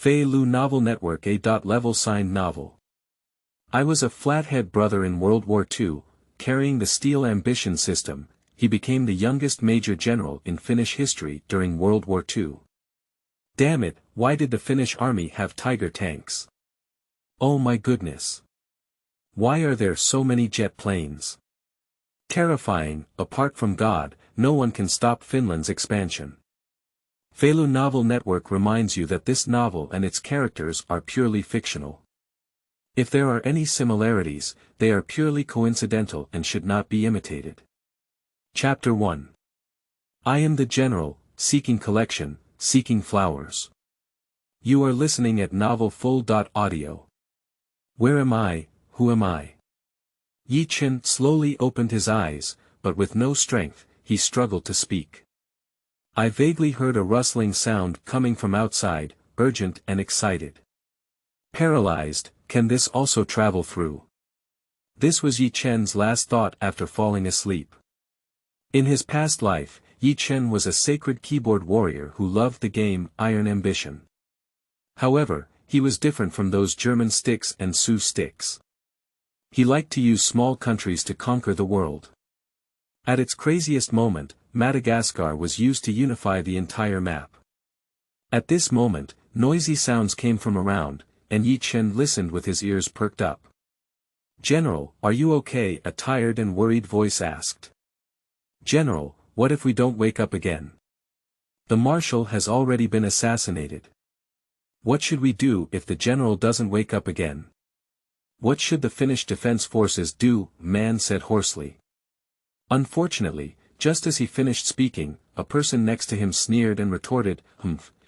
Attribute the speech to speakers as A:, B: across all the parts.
A: Lu Naval Network A.Level signed Naval. I was a Flathead brother in World War II, carrying the Steel Ambition system. He became the youngest major general in Finnish history during World War II. Damn it, why did the Finnish army have Tiger tanks? Oh my goodness. Why are there so many jet planes? Terrifying, apart from God, no one can stop Finland's expansion. Lu Naval Network reminds you that this novel and its characters are purely fictional. If there are any similarities, they are purely coincidental and should not be imitated. Chapter 1. I am the general, seeking collection, seeking flowers. You are listening at novelfull.audio. Where am I, who am I? Yi Chen slowly opened his eyes, but with no strength, he struggled to speak. I vaguely heard a rustling sound coming from outside, urgent and excited. Paralyzed, can this also travel through? This was Yi Chen's last thought after falling asleep. In his past life, Yi Chen was a sacred keyboard warrior who loved the game Iron Ambition. However, he was different from those German sticks and Sioux sticks. He liked to use small countries to conquer the world. At its craziest moment, Madagascar was used to unify the entire map. At this moment, noisy sounds came from around, and Yi Chen listened with his ears perked up. "General, are you okay?" a tired and worried voice asked. "General, what if we don't wake up again? The marshal has already been assassinated. What should we do if the general doesn't wake up again?" "What should the Finnish defense forces do?" man said hoarsely. Unfortunately, just as he finished speaking, a person next to him sneered and retorted,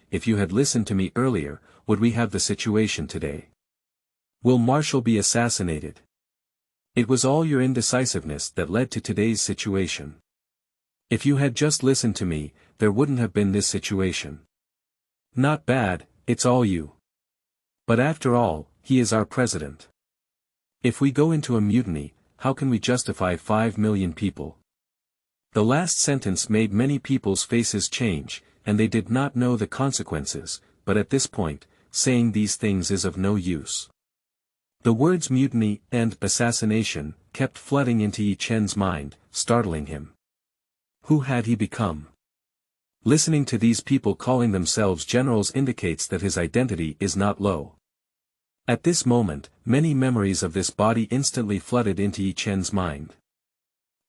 A: if you had listened to me earlier, would we have the situation today? Will Marshall be assassinated? It was all your indecisiveness that led to today's situation. If you had just listened to me, there wouldn't have been this situation. Not bad, it's all you. But after all, he is our president. If we go into a mutiny, how can we justify 5 million people? The last sentence made many people's faces change, and they did not know the consequences, but at this point, saying these things is of no use. The words mutiny and assassination kept flooding into Yi Chen's mind, startling him. Who had he become? Listening to these people calling themselves generals indicates that his identity is not low. At this moment, many memories of this body instantly flooded into Yi Chen's mind.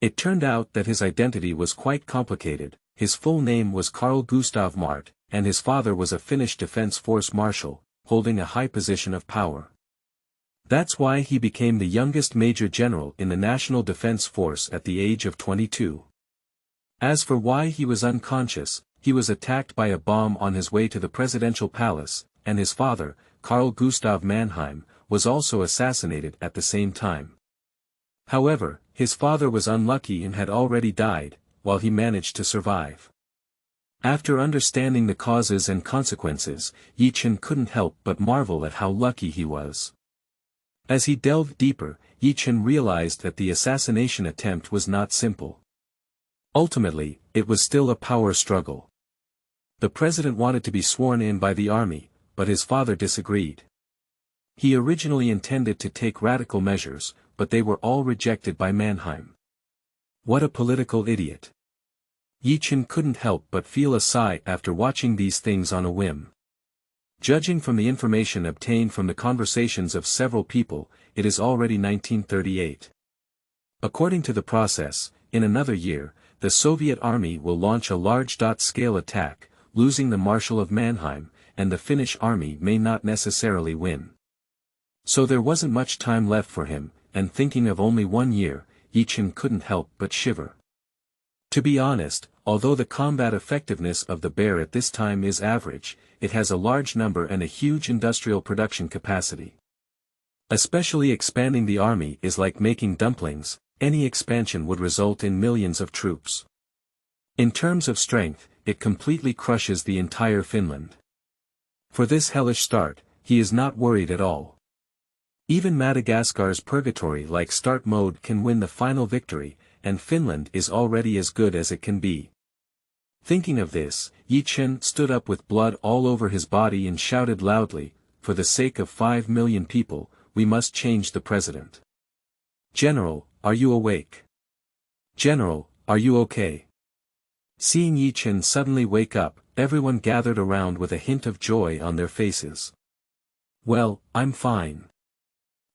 A: It turned out that his identity was quite complicated. His full name was Carl Gustav Mart, and his father was a Finnish Defense Force marshal, holding a high position of power. That's why he became the youngest major general in the National Defense Force at the age of 22. As for why he was unconscious, he was attacked by a bomb on his way to the presidential palace, and his father, Carl Gustav Mannheim, was also assassinated at the same time. However, his father was unlucky and had already died, while he managed to survive. After understanding the causes and consequences, Yi Chen couldn't help but marvel at how lucky he was. As he delved deeper, Yi Chen realized that the assassination attempt was not simple. Ultimately, it was still a power struggle. The president wanted to be sworn in by the army, but his father disagreed. He originally intended to take radical measures, but they were all rejected by Mannheim. What a political idiot. Yi Chen couldn't help but feel a sigh after watching these things on a whim. Judging from the information obtained from the conversations of several people, it is already 1938. According to the process, in another year, the Soviet army will launch a large-scale attack, losing the Marshal of Mannheim, and the Finnish army may not necessarily win. So there wasn't much time left for him, and thinking of only 1 year, Yi Chen couldn't help but shiver. To be honest, although the combat effectiveness of the bear at this time is average, it has a large number and a huge industrial production capacity. Especially expanding the army is like making dumplings, any expansion would result in millions of troops. In terms of strength, it completely crushes the entire Finland. For this hellish start, he is not worried at all. Even Madagascar's purgatory-like start mode can win the final victory, and Finland is already as good as it can be. Thinking of this, Yi Chen stood up with blood all over his body and shouted loudly, "For the sake of 5 million people, we must change the president. General, are you awake? General, are you okay?" Seeing Yi Chen suddenly wake up, everyone gathered around with a hint of joy on their faces. "Well, I'm fine."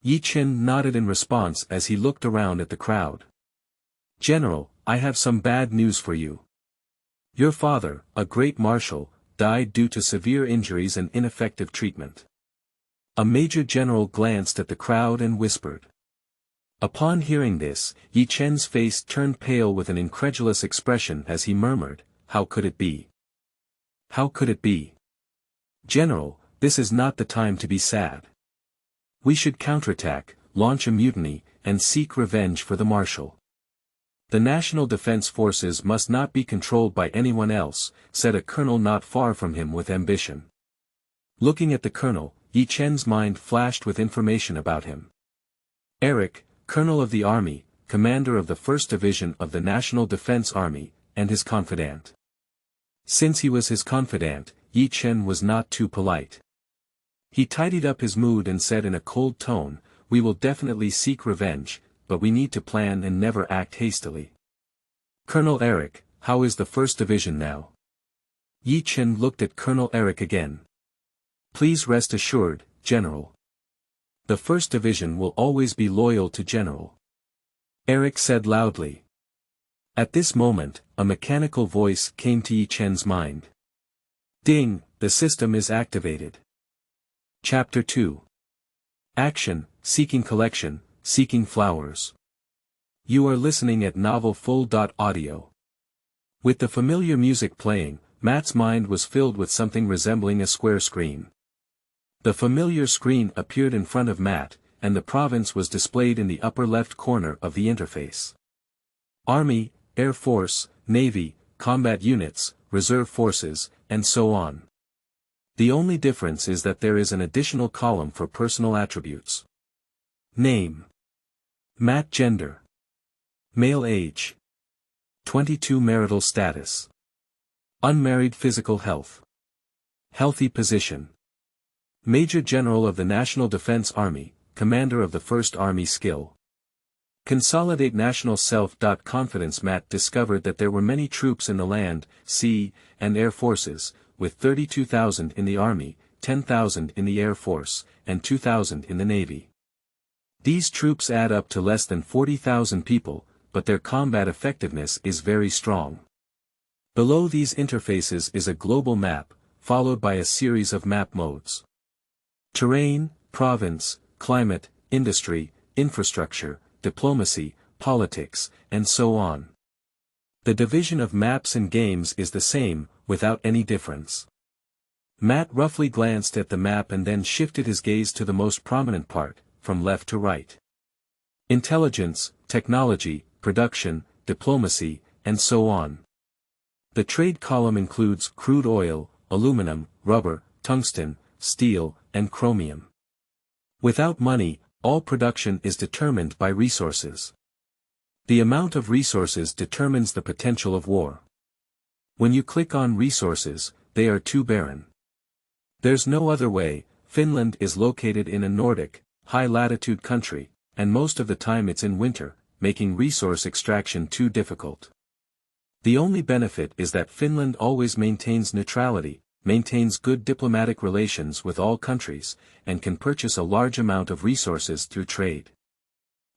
A: Yi Chen nodded in response as he looked around at the crowd. "General, I have some bad news for you. Your father, a great marshal, died due to severe injuries and ineffective treatment." A major general glanced at the crowd and whispered. Upon hearing this, Yi Chen's face turned pale with an incredulous expression as he murmured, "How could it be? How could it be? General, this is not the time to be sad. We should counterattack, launch a mutiny, and seek revenge for the marshal. The National Defense Forces must not be controlled by anyone else," said a colonel not far from him with ambition. Looking at the colonel, Yi Chen's mind flashed with information about him. Eric, colonel of the army, commander of the 1st Division of the National Defense Army, and his confidant. Since he was his confidant, Yi Chen was not too polite. He tidied up his mood and said in a cold tone, "We will definitely seek revenge, but we need to plan and never act hastily. Colonel Eric, how is the 1st Division now?" Yi Chen looked at Colonel Eric again. "Please rest assured, General. The 1st Division will always be loyal to General," Eric said loudly. At this moment, a mechanical voice came to Yi Chen's mind. "Ding, the system is activated." Chapter 2. Action, Seeking Collection, Seeking Flowers. You are listening at Naval Full.audio. With the familiar music playing, Matt's mind was filled with something resembling a square screen. The familiar screen appeared in front of Matt, and the province was displayed in the upper left corner of the interface. Army, Air Force, Navy, combat units, reserve forces, and so on. The only difference is that there is an additional column for personal attributes. Name. Matt. Gender. Male. Age. 22. Marital status. Unmarried. Physical health. Healthy position. Major General of the National Defense Army, Commander of the 1st Army. Skill. Consolidate national self-confidence. Matt discovered that there were many troops in the land, sea, and air forces, with 32,000 in the Army, 10,000 in the Air Force, and 2,000 in the Navy. These troops add up to less than 40,000 people, but their combat effectiveness is very strong. Below these interfaces is a global map, followed by a series of map modes. Terrain, province, climate, industry, infrastructure, diplomacy, politics, and so on. The division of maps and games is the same, without any difference. Matt roughly glanced at the map and then shifted his gaze to the most prominent part, from left to right. Intelligence, technology, production, diplomacy, and so on. The trade column includes crude oil, aluminum, rubber, tungsten, steel, and chromium. Without money, all production is determined by resources. The amount of resources determines the potential of war. When you click on resources, they are too barren. There's no other way. Finland is located in a Nordic, high-latitude country, and most of the time it's in winter, making resource extraction too difficult. The only benefit is that Finland always maintains neutrality, maintains good diplomatic relations with all countries, and can purchase a large amount of resources through trade.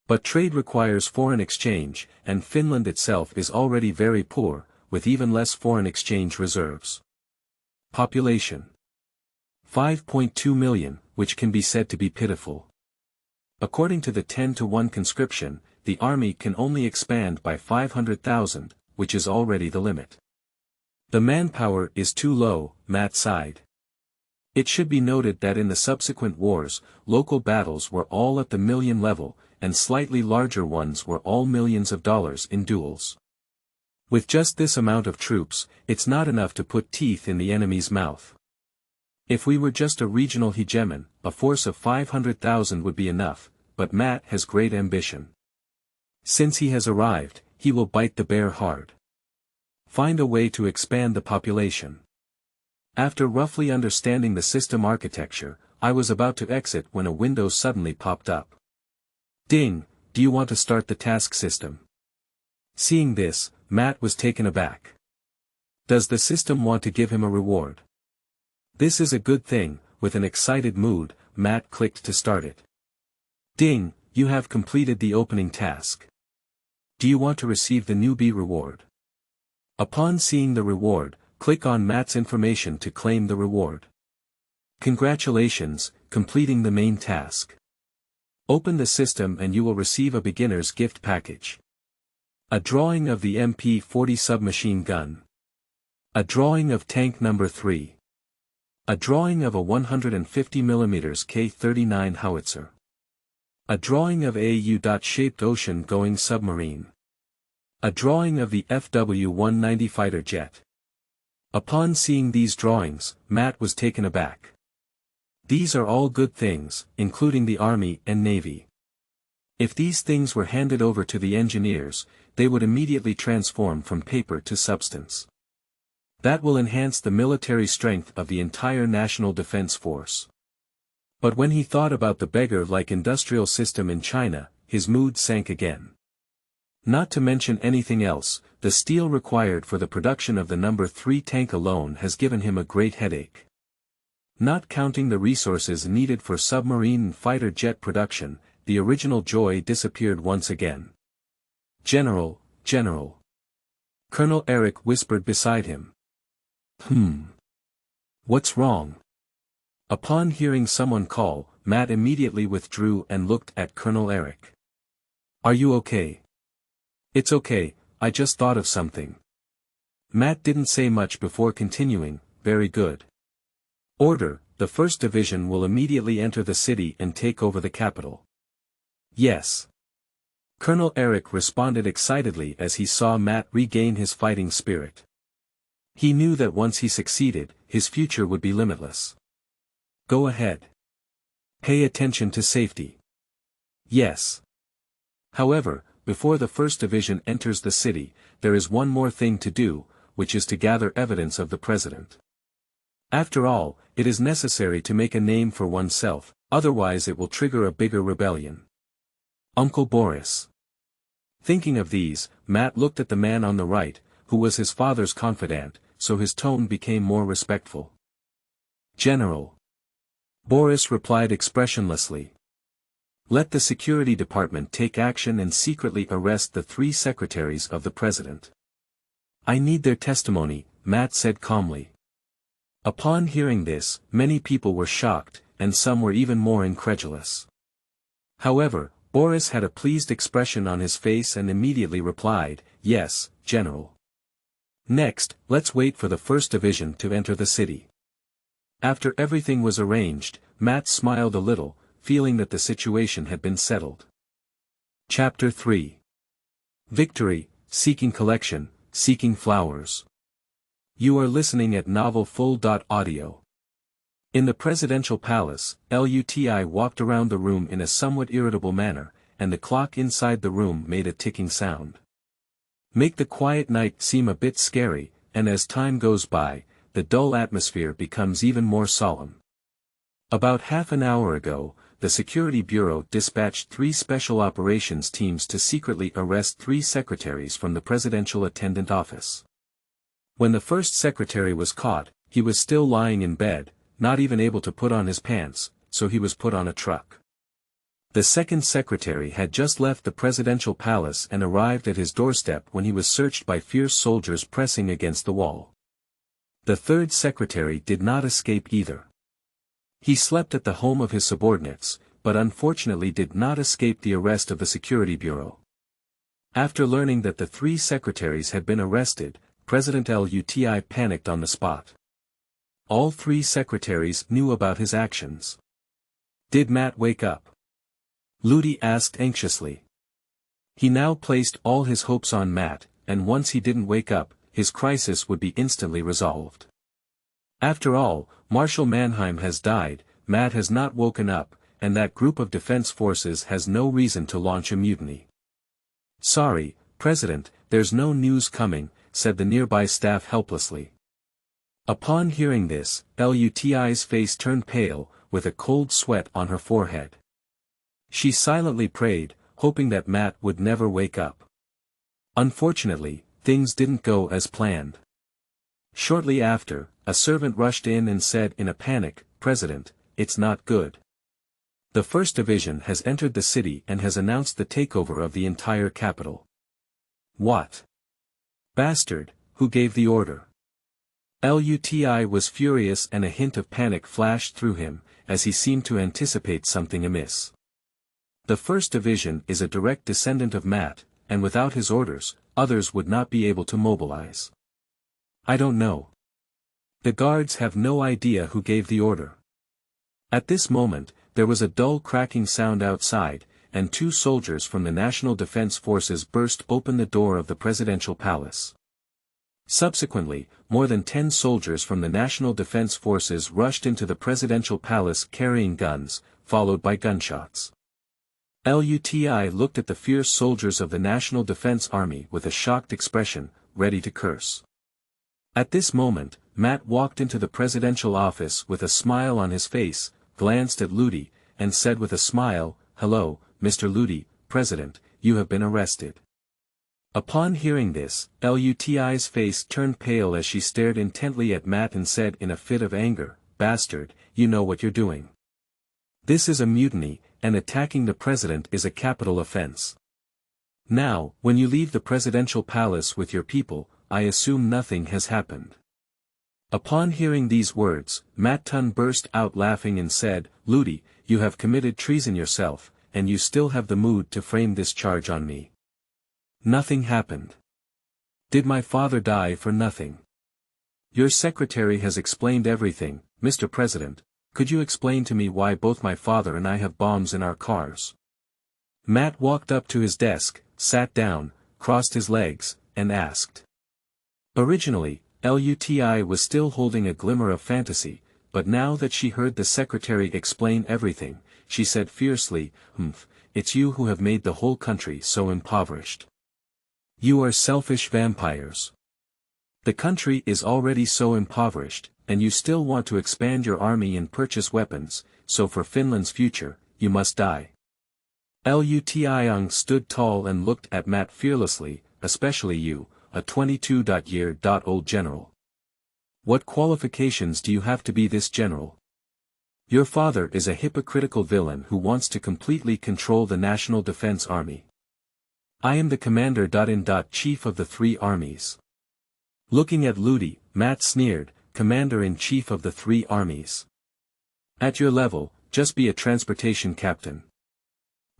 A: But trade requires foreign exchange, and Finland itself is already very poor, with even less foreign exchange reserves. Population. 5.2 million, which can be said to be pitiful. According to the 10-to-1 conscription, the army can only expand by 500,000, which is already the limit. The manpower is too low, Matt sighed. It should be noted that in the subsequent wars, local battles were all at the million level, and slightly larger ones were all millions of dollars in duels. With just this amount of troops, it's not enough to put teeth in the enemy's mouth. If we were just a regional hegemon, a force of 500,000 would be enough, but Matt has great ambition. Since he has arrived, he will bite the bear hard. Find a way to expand the population. After roughly understanding the system architecture, I was about to exit when a window suddenly popped up. Ding, do you want to start the task system? Seeing this, Matt was taken aback. Does the system want to give him a reward? This is a good thing. With an excited mood, Matt clicked to start it. Ding, you have completed the opening task. Do you want to receive the newbie reward? Upon seeing the reward, click on Matt's information to claim the reward. Congratulations, completing the main task. Open the system and you will receive a beginner's gift package. A drawing of the MP-40 submachine gun. A drawing of tank number 3. A drawing of a 150mm K-39 howitzer. A drawing of a U-shaped ocean-going submarine. A drawing of the FW-190 fighter jet. Upon seeing these drawings, Matt was taken aback. These are all good things, including the Army and Navy. If these things were handed over to the engineers, they would immediately transform from paper to substance. That will enhance the military strength of the entire National Defense Force. But when he thought about the beggar-like industrial system in China, his mood sank again. Not to mention anything else, the steel required for the production of the No. 3 tank alone has given him a great headache. Not counting the resources needed for submarine and fighter jet production, the original joy disappeared once again. General, General. Colonel Eric whispered beside him. What's wrong? Upon hearing someone call, Matt immediately withdrew and looked at Colonel Eric. Are you okay? It's okay, I just thought of something. Matt didn't say much before continuing, very good. Order, the 1st Division will immediately enter the city and take over the capital. Yes. Colonel Eric responded excitedly as he saw Matt regain his fighting spirit. He knew that once he succeeded, his future would be limitless. Go ahead. Pay attention to safety. Yes. However, before the 1st Division enters the city, there is one more thing to do, which is to gather evidence of the president. After all, it is necessary to make a name for oneself, otherwise it will trigger a bigger rebellion. Uncle Boris. Thinking of these, Matt looked at the man on the right, who was his father's confidant, so his tone became more respectful. General. Boris replied expressionlessly. Let the security department take action and secretly arrest the 3 secretaries of the president. I need their testimony, Matt said calmly. Upon hearing this, many people were shocked, and some were even more incredulous. However, Boris had a pleased expression on his face and immediately replied, Yes, General. Next, let's wait for the 1st Division to enter the city. After everything was arranged, Matt smiled a little, feeling that the situation had been settled. Chapter 3. Victory, Seeking Collection, Seeking Flowers. You are listening at Naval Full.audio. In the presidential palace, Luti walked around the room in a somewhat irritable manner, and the clock inside the room made a ticking sound. Make the quiet night seem a bit scary, and as time goes by, the dull atmosphere becomes even more solemn. About half an hour ago, the Security Bureau dispatched 3 special operations teams to secretly arrest 3 secretaries from the Presidential Attendant Office. When the first secretary was caught, he was still lying in bed, not even able to put on his pants, so he was put on a truck. The second secretary had just left the presidential palace and arrived at his doorstep when he was searched by fierce soldiers pressing against the wall. The third secretary did not escape either. He slept at the home of his subordinates, but unfortunately did not escape the arrest of the Security Bureau. After learning that the 3 secretaries had been arrested, President Luti panicked on the spot. All 3 secretaries knew about his actions. Did Matt wake up? Luti asked anxiously. He now placed all his hopes on Matt, and once he didn't wake up, his crisis would be instantly resolved. After all, Marshal Mannheim has died, Matt has not woken up, and that group of defense forces has no reason to launch a mutiny. Sorry, President, there's no news coming, said the nearby staff helplessly. Upon hearing this, Luti's face turned pale, with a cold sweat on her forehead. She silently prayed, hoping that Matt would never wake up. Unfortunately, things didn't go as planned. Shortly after, a servant rushed in and said in a panic, "President, it's not good. The 1st Division has entered the city and has announced the takeover of the entire capital." "What? Bastard, who gave the order?" Luti was furious and a hint of panic flashed through him, as he seemed to anticipate something amiss. The 1st Division is a direct descendant of Matt, and without his orders, others would not be able to mobilize. "I don't know. The guards have no idea who gave the order." At this moment, there was a dull cracking sound outside, and 2 soldiers from the National Defense Forces burst open the door of the presidential palace. Subsequently, more than 10 soldiers from the National Defense Forces rushed into the presidential palace carrying guns, followed by gunshots. Luti looked at the fierce soldiers of the National Defense Army with a shocked expression, ready to curse. At this moment, Matt walked into the presidential office with a smile on his face, glanced at Ludi, and said with a smile, "Hello, Mr. Ludi, President, you have been arrested." Upon hearing this, Luti's face turned pale as she stared intently at Matt and said in a fit of anger, "Bastard, you know what you're doing. This is a mutiny, and attacking the president is a capital offense. Now, when you leave the presidential palace with your people, I assume nothing has happened." Upon hearing these words, Matt Tun burst out laughing and said, "Ludi, you have committed treason yourself, and you still have the mood to frame this charge on me. Nothing happened. Did my father die for nothing? Your secretary has explained everything, Mr. President. Could you explain to me why both my father and I have bombs in our cars?" Matt walked up to his desk, sat down, crossed his legs, and asked. Originally, Luti was still holding a glimmer of fantasy, but now that she heard the secretary explain everything, she said fiercely, "It's you who have made the whole country so impoverished. You are selfish vampires. The country is already so impoverished, and you still want to expand your army and purchase weapons, so for Finland's future, you must die." Luti stood tall and looked at Matt fearlessly, "Especially you, a 22-year-old general. What qualifications do you have to be this general? Your father is a hypocritical villain who wants to completely control the National Defense Army. I am the commander-in-chief of the 3 armies." Looking at Ludi, Matt sneered, "Commander-in-chief of the 3 armies. At your level, just be a transportation captain.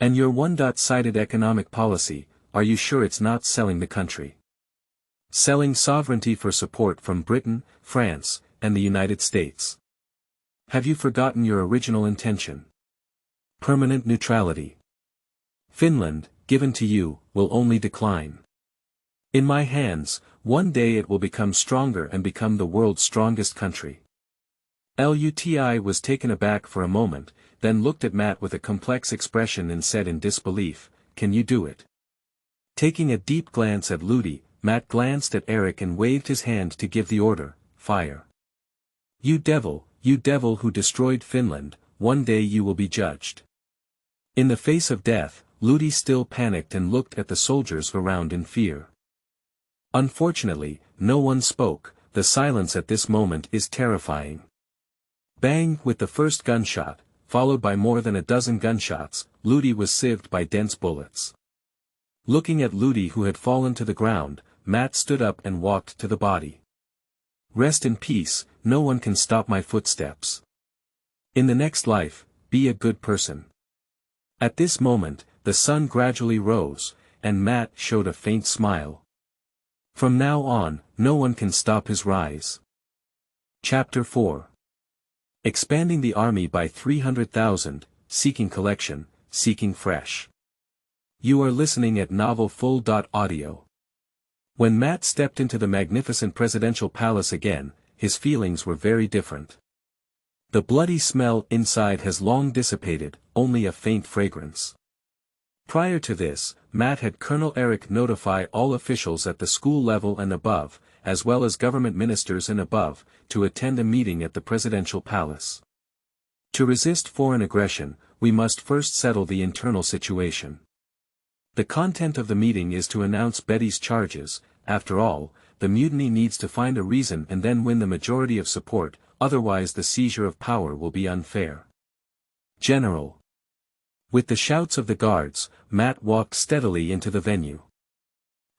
A: And your one-sided economic policy, are you sure it's not selling the country? Selling sovereignty for support from Britain, France, and the United States. Have you forgotten your original intention? Permanent neutrality. Finland, given to you, will only decline. In my hands, one day it will become stronger and become the world's strongest country." Luti was taken aback for a moment, then looked at Matt with a complex expression and said in disbelief, "Can you do it?" Taking a deep glance at Ludi, Matt glanced at Eric and waved his hand to give the order, "Fire. You devil who destroyed Finland, one day you will be judged." In the face of death, Ludi still panicked and looked at the soldiers around in fear. Unfortunately, no one spoke. The silence at this moment is terrifying. Bang! With the first gunshot, followed by more than a dozen gunshots, Ludi was sieved by dense bullets. Looking at Ludi who had fallen to the ground, Matt stood up and walked to the body. "Rest in peace, no one can stop my footsteps. In the next life, be a good person." At this moment, the sun gradually rose, and Matt showed a faint smile. From now on, no one can stop his rise. Chapter 4. Expanding the army by 300,000, seeking collection, seeking fresh. You are listening at Naval Full.audio. When Matt stepped into the magnificent presidential palace again, his feelings were very different. The bloody smell inside has long dissipated, only a faint fragrance. Prior to this, Matt had Colonel Eric notify all officials at the school level and above, as well as government ministers and above, to attend a meeting at the presidential palace. To resist foreign aggression, we must first settle the internal situation. The content of the meeting is to announce Betty's charges. After all, the mutiny needs to find a reason and then win the majority of support, otherwise the seizure of power will be unfair. General. With the shouts of the guards, Matt walked steadily into the venue.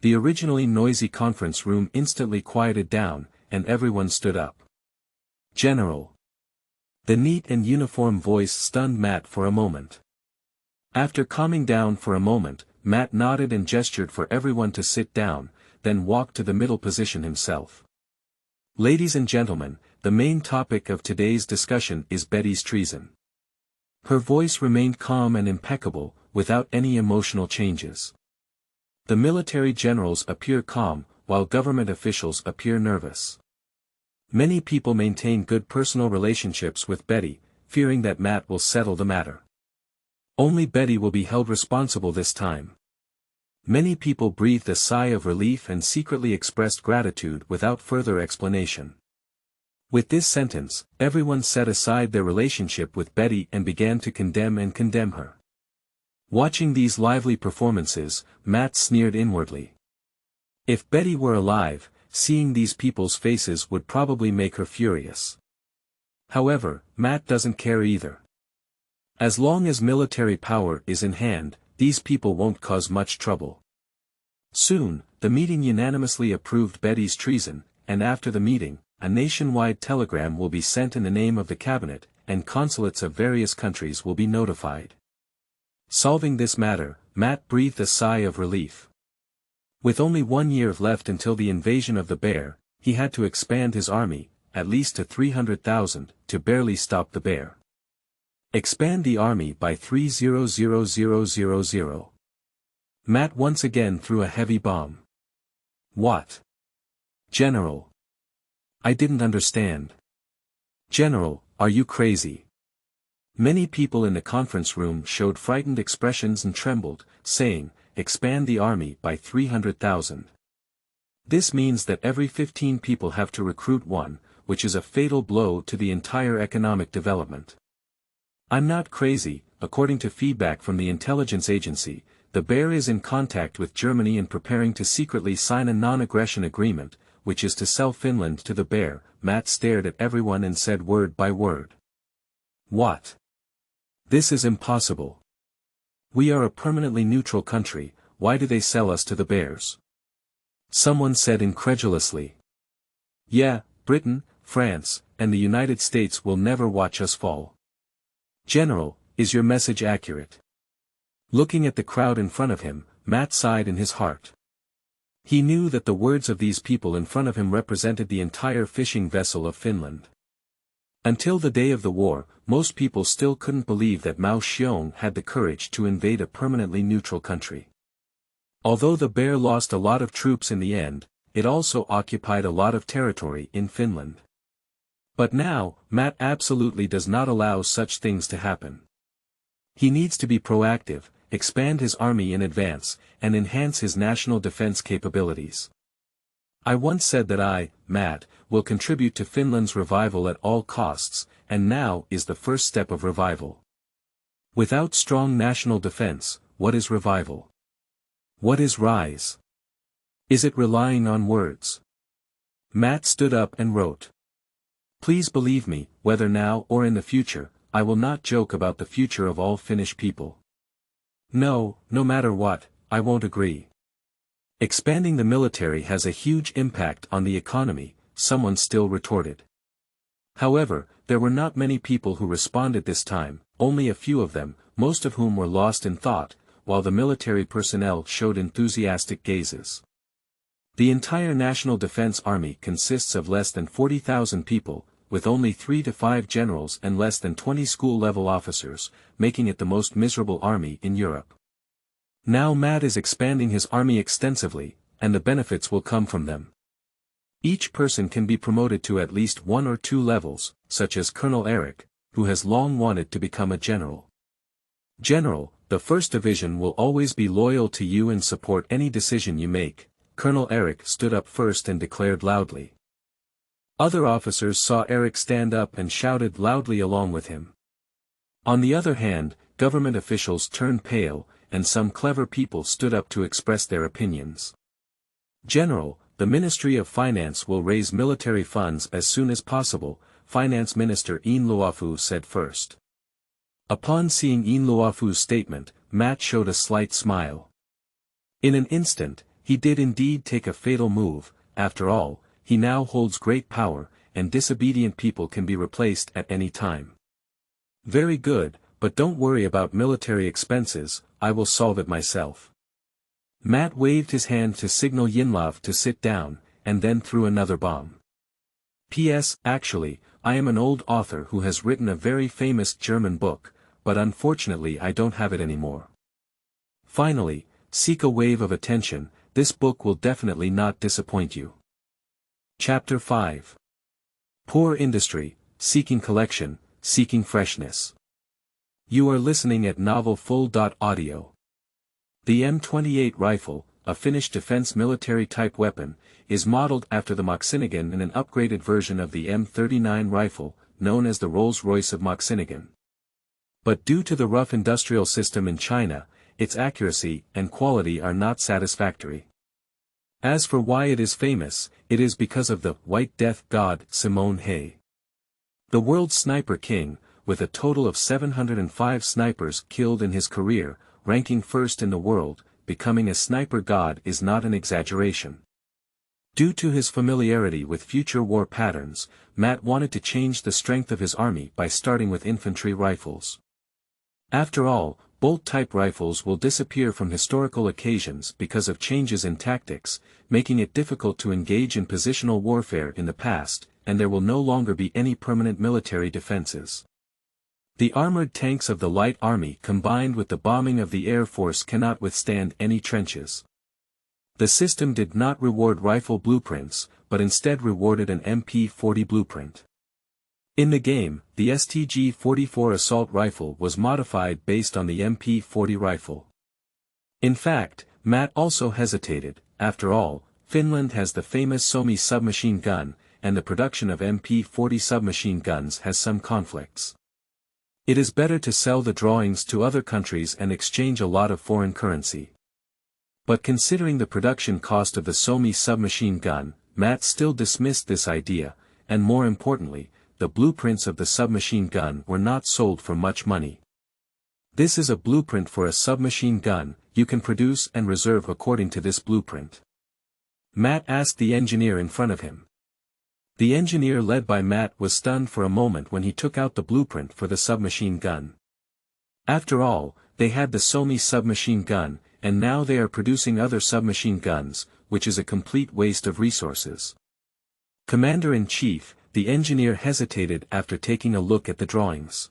A: The originally noisy conference room instantly quieted down, and everyone stood up. General. The neat and uniform voice stunned Matt for a moment. After calming down for a moment, Matt nodded and gestured for everyone to sit down, then walked to the middle position himself. Ladies and gentlemen, the main topic of today's discussion is Betty's treason. Her voice remained calm and impeccable, without any emotional changes. The military generals appear calm, while government officials appear nervous. Many people maintain good personal relationships with Betty, fearing that Matt will settle the matter. Only Betty will be held responsible this time. Many people breathed a sigh of relief and secretly expressed gratitude without further explanation. With this sentence, everyone set aside their relationship with Betty and began to condemn her. Watching these lively performances, Matt sneered inwardly. If Betty were alive, seeing these people's faces would probably make her furious. However, Matt doesn't care either. As long as military power is in hand, these people won't cause much trouble. Soon, the meeting unanimously approved Betty's treason, and after the meeting, a nationwide telegram will be sent in the name of the cabinet, and consulates of various countries will be notified. Solving this matter, Matt breathed a sigh of relief. With only 1 year left until the invasion of the bear, he had to expand his army, at least to 300,000, to barely stop the bear. Expand the army by 300,000. Matt once again threw a heavy bomb. What? General. I didn't understand. General, are you crazy? Many people in the conference room showed frightened expressions and trembled, saying, expand the army by 300,000. This means that every 15 people have to recruit one, which is a fatal blow to the entire economic development. I'm not crazy. According to feedback from the intelligence agency, the bear is in contact with Germany and preparing to secretly sign a non-aggression agreement, which is to sell Finland to the bear. Matt stared at everyone and said word by word. What? This is impossible. We are a permanently neutral country, why do they sell us to the bears? Someone said incredulously. Yeah, Britain, France, and the United States will never watch us fall. General, is your message accurate? Looking at the crowd in front of him, Matt sighed in his heart. He knew that the words of these people in front of him represented the entire fishing vessel of Finland. Until the day of the war, most people still couldn't believe that Mao Zedong had the courage to invade a permanently neutral country. Although the bear lost a lot of troops in the end, it also occupied a lot of territory in Finland. But now, Matt absolutely does not allow such things to happen. He needs to be proactive, expand his army in advance, and enhance his national defense capabilities. I once said that I, Matt, will contribute to Finland's revival at all costs, and now is the first step of revival. Without strong national defense, what is revival? What is rise? Is it relying on words? Matt stood up and wrote. Please believe me, whether now or in the future, I will not joke about the future of all Finnish people. No matter what, I won't agree. Expanding the military has a huge impact on the economy, someone still retorted. However, there were not many people who responded this time, only a few of them, most of whom were lost in thought, while the military personnel showed enthusiastic gazes. The entire National Defense Army consists of less than 40,000 people, with only 3 to 5 generals and less than 20 school-level officers, making it the most miserable army in Europe. Now Matt is expanding his army extensively, and the benefits will come from them. Each person can be promoted to at least 1 or 2 levels, such as Colonel Eric, who has long wanted to become a general. General, the 1st Division will always be loyal to you and support any decision you make. Colonel Eric stood up first and declared loudly. Other officers saw Eric stand up and shouted loudly along with him. On the other hand, government officials turned pale, and some clever people stood up to express their opinions. General, the Ministry of Finance will raise military funds as soon as possible, Finance Minister Ian Luofu said first. Upon seeing Ian Luofu's statement, Matt showed a slight smile. In an instant, he did indeed take a fatal move. After all, he now holds great power, and disobedient people can be replaced at any time. Very good, but don't worry about military expenses, I will solve it myself. Matt waved his hand to signal Yinlov to sit down, and then threw another bomb. P.S. Actually, I am an old author who has written a very famous German book, but unfortunately I don't have it anymore. Finally, seek a wave of attention, this book will definitely not disappoint you. Chapter 5. Poor Industry, Seeking Collection, Seeking Freshness. You are listening at Naval Full.audio. The M28 rifle, a Finnish defense military-type weapon, is modeled after the Moxinigan and an upgraded version of the M39 rifle, known as the Rolls-Royce of Moxinigan. But due to the rough industrial system in China, its accuracy and quality are not satisfactory. As for why it is famous, it is because of the White Death god Simone Hay. The world's sniper king, with a total of 705 snipers killed in his career, ranking first in the world, becoming a sniper god is not an exaggeration. Due to his familiarity with future war patterns, Matt wanted to change the strength of his army by starting with infantry rifles. After all, bolt-type rifles will disappear from historical occasions because of changes in tactics, making it difficult to engage in positional warfare in the past, and there will no longer be any permanent military defenses. The armored tanks of the light army combined with the bombing of the Air Force cannot withstand any trenches. The system did not reward rifle blueprints, but instead rewarded an MP40 blueprint. In the game, the STG-44 assault rifle was modified based on the MP40 rifle. In fact, Matt also hesitated. After all, Finland has the famous Suomi submachine gun, and the production of MP40 submachine guns has some conflicts. It is better to sell the drawings to other countries and exchange a lot of foreign currency. But considering the production cost of the Suomi submachine gun, Matt still dismissed this idea, and more importantly, the blueprints of the submachine gun were not sold for much money. This is a blueprint for a submachine gun, you can produce and reserve according to this blueprint. Matt asked the engineer in front of him. The engineer led by Matt was stunned for a moment when he took out the blueprint for the submachine gun. After all, they had the Suomi submachine gun, and now they are producing other submachine guns, which is a complete waste of resources. Commander-in-Chief, the engineer hesitated after taking a look at the drawings.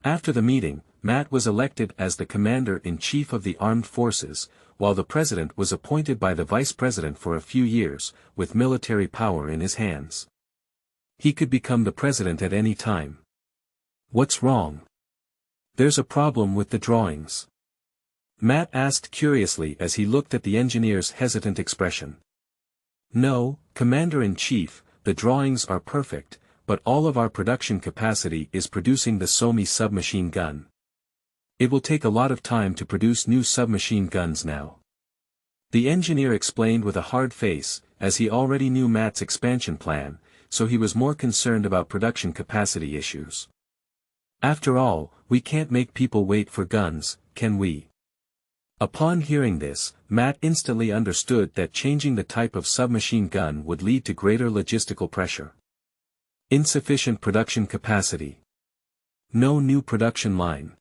A: After the meeting, Matt was elected as the Commander-in-Chief of the Armed Forces, while the President was appointed by the Vice President for a few years, with military power in his hands. He could become the President at any time. What's wrong? There's a problem with the drawings. Matt asked curiously as he looked at the engineer's hesitant expression. No, Commander-in-Chief, the drawings are perfect, but all of our production capacity is producing the Suomi submachine gun. It will take a lot of time to produce new submachine guns now. The engineer explained with a hard face, as he already knew Matt's expansion plan, so he was more concerned about production capacity issues. After all, we can't make people wait for guns, can we? Upon hearing this, Matt instantly understood that changing the type of submachine gun would lead to greater logistical pressure. Insufficient production capacity. No new production line.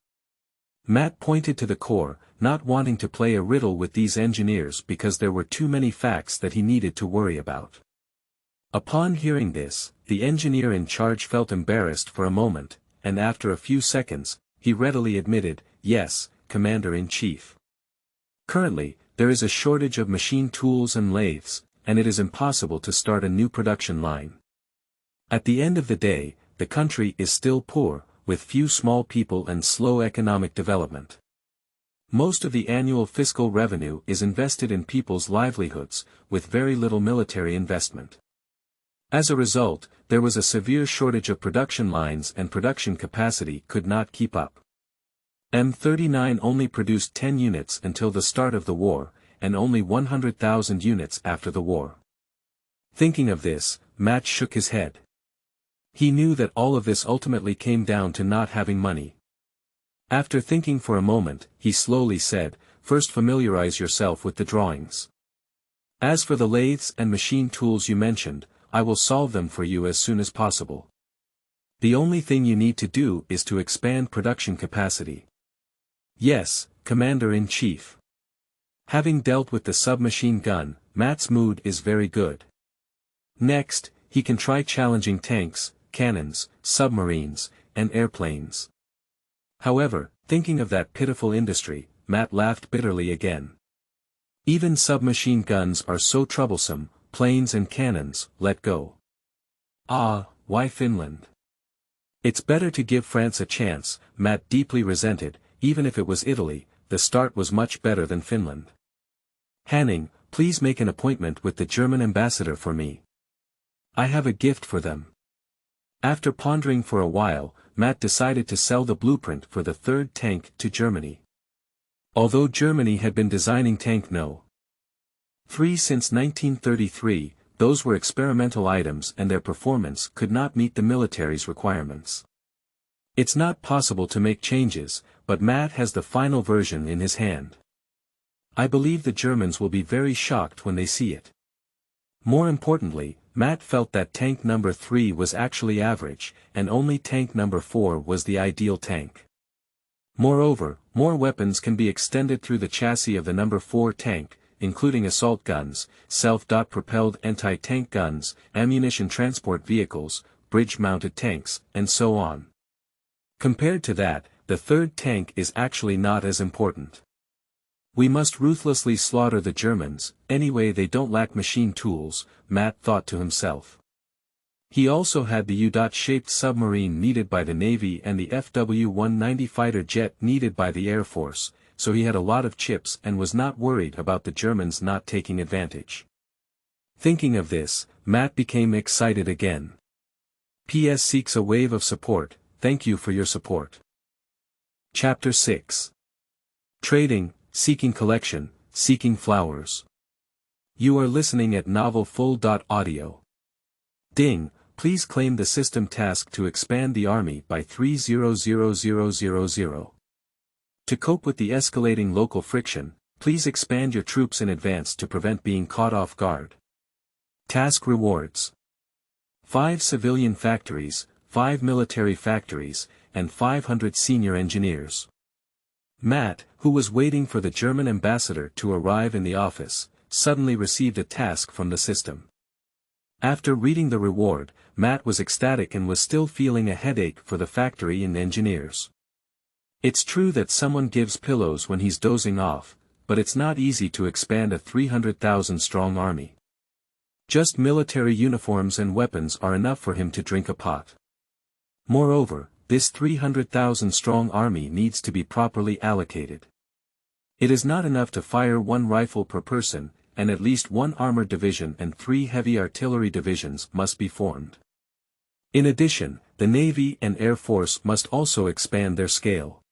A: Matt pointed to the core, not wanting to play a riddle with these engineers because there were too many facts that he needed to worry about. Upon hearing this, the engineer in charge felt embarrassed for a moment, and after a few seconds, he readily admitted, "Yes, Commander-in-Chief. Currently, there is a shortage of machine tools and lathes, and it is impossible to start a new production line. At the end of the day, the country is still poor, with few small people and slow economic development. Most of the annual fiscal revenue is invested in people's livelihoods, with very little military investment. As a result, there was a severe shortage of production lines and production capacity could not keep up. M39 only produced 10 units until the start of the war, and only 100,000 units after the war. Thinking of this, Matt shook his head. He knew that all of this ultimately came down to not having money. After thinking for a moment, he slowly said, "First familiarize yourself with the drawings. As for the lathes and machine tools you mentioned, I will solve them for you as soon as possible. The only thing you need to do is to expand production capacity." "Yes, Commander-in-Chief." Having dealt with the submachine gun, Matt's mood is very good. Next, he can try challenging tanks, cannons, submarines, and airplanes. However, thinking of that pitiful industry, Matt laughed bitterly again. Even submachine guns are so troublesome, planes and cannons, let go. Ah, why Finland? It's better to give France a chance, Matt deeply resented, even if it was Italy, the start was much better than Finland. "Hanning, please make an appointment with the German ambassador for me. I have a gift for them." After pondering for a while, Matt decided to sell the blueprint for the third tank to Germany. Although Germany had been designing Tank No. 3 since 1933, those were experimental items and their performance could not meet the military's requirements. It's not possible to make changes, but Matt has the final version in his hand. I believe the Germans will be very shocked when they see it. More importantly, Matt felt that tank number 3 was actually average, and only tank number 4 was the ideal tank. Moreover, more weapons can be extended through the chassis of the number 4 tank, including assault guns, self-propelled anti-tank guns, ammunition transport vehicles, bridge-mounted tanks, and so on. Compared to that, the third tank is actually not as important. We must ruthlessly slaughter the Germans, anyway they don't lack machine tools, Matt thought to himself. He also had the U-shaped submarine needed by the Navy and the FW-190 fighter jet needed by the Air Force, so he had a lot of chips and was not worried about the Germans not taking advantage. Thinking of this, Matt became excited again. PS seeks a wave of support, thank you for your support. Chapter 6. Trading, Seeking Collection, Seeking Flowers. You are listening at novelfull.audio. Ding, please claim the system task to expand the army by 300000. To cope with the escalating local friction, please expand your troops in advance to prevent being caught off guard. Task rewards. 5 civilian factories, 5 military factories, and 500 senior engineers. Matt, who was waiting for the German ambassador to arrive in the office, suddenly received a task from the system. After reading the reward, Matt was ecstatic and was still feeling a headache for the factory and engineers. It's true that someone gives pillows when he's dozing off, but it's not easy to expand a 300,000-strong army. Just military uniforms and weapons are enough for him to drink a pot. Moreover, this 300,000-strong army needs to be properly allocated. It is not enough to fire 1 rifle per person, and at least 1 armored division and 3 heavy artillery divisions must be formed. In addition, the Navy and Air Force must also expand their scale.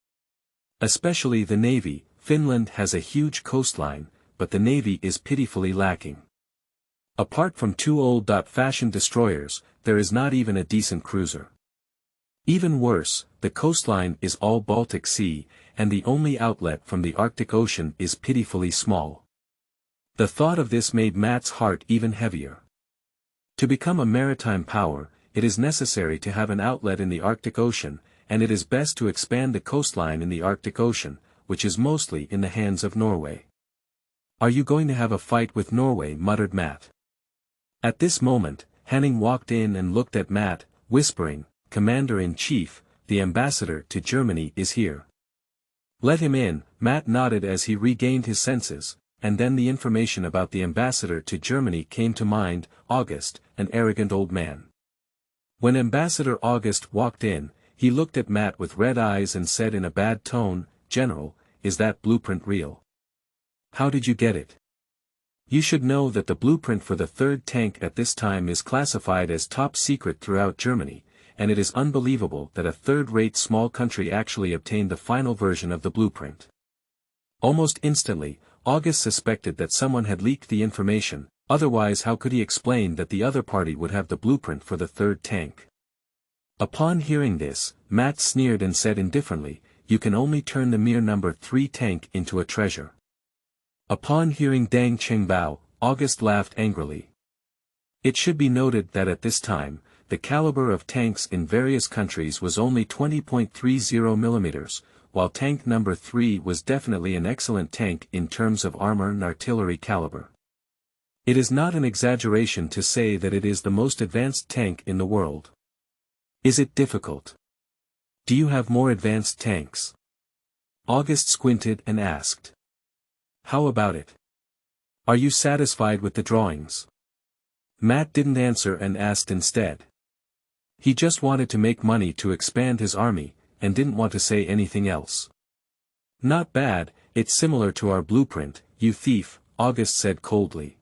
A: Especially the Navy. Finland has a huge coastline, but the Navy is pitifully lacking. Apart from 2 old-fashioned destroyers, there is not even a decent cruiser. Even worse, the coastline is all Baltic Sea, and the only outlet from the Arctic Ocean is pitifully small. The thought of this made Matt's heart even heavier. To become a maritime power, it is necessary to have an outlet in the Arctic Ocean, and it is best to expand the coastline in the Arctic Ocean, which is mostly in the hands of Norway. "Are you going to have a fight with Norway?" muttered Matt. At this moment, Hanning walked in and looked at Matt, whispering, "Commander-in-Chief, the ambassador to Germany is here." "Let him in," Matt nodded as he regained his senses, and then the information about the ambassador to Germany came to mind, August, an arrogant old man. When Ambassador August walked in, he looked at Matt with red eyes and said in a bad tone, "General, is that blueprint real? How did you get it? You should know that the blueprint for the third tank at this time is classified as top secret throughout Germany, and it is unbelievable that a third-rate small country actually obtained the final version of the blueprint." Almost instantly, August suspected that someone had leaked the information, otherwise how could he explain that the other party would have the blueprint for the third tank? Upon hearing this, Matt sneered and said indifferently, "You can only turn the mere number 3 tank into a treasure." Upon hearing Deng Qingbao, August laughed angrily. It should be noted that at this time, the caliber of tanks in various countries was only 20.30 mm, while tank number 3 was definitely an excellent tank in terms of armor and artillery caliber. It is not an exaggeration to say that it is the most advanced tank in the world. Is it difficult? Do you have more advanced tanks? August squinted and asked. How about it? Are you satisfied with the drawings? Matt didn't answer and asked instead. He just wanted to make money to expand his army, and didn't want to say anything else. Not bad, it's similar to our blueprint, you thief, August said coldly.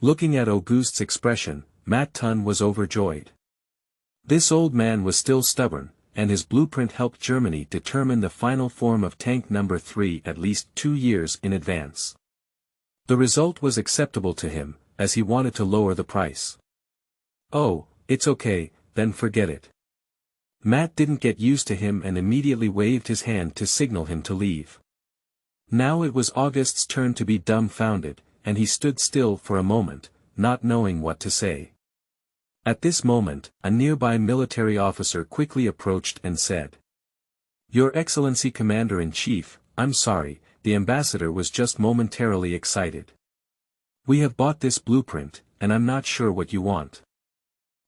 A: Looking at August's expression, Matt Tun was overjoyed. This old man was still stubborn, and his blueprint helped Germany determine the final form of tank number 3 at least 2 years in advance. The result was acceptable to him, as he wanted to lower the price. "Oh, it's okay, then forget it." Matt didn't get used to him and immediately waved his hand to signal him to leave. Now it was August's turn to be dumbfounded, and he stood still for a moment, not knowing what to say. At this moment, a nearby military officer quickly approached and said, "Your Excellency Commander-in-Chief, I'm sorry, the ambassador was just momentarily excited. We have bought this blueprint, and I'm not sure what you want."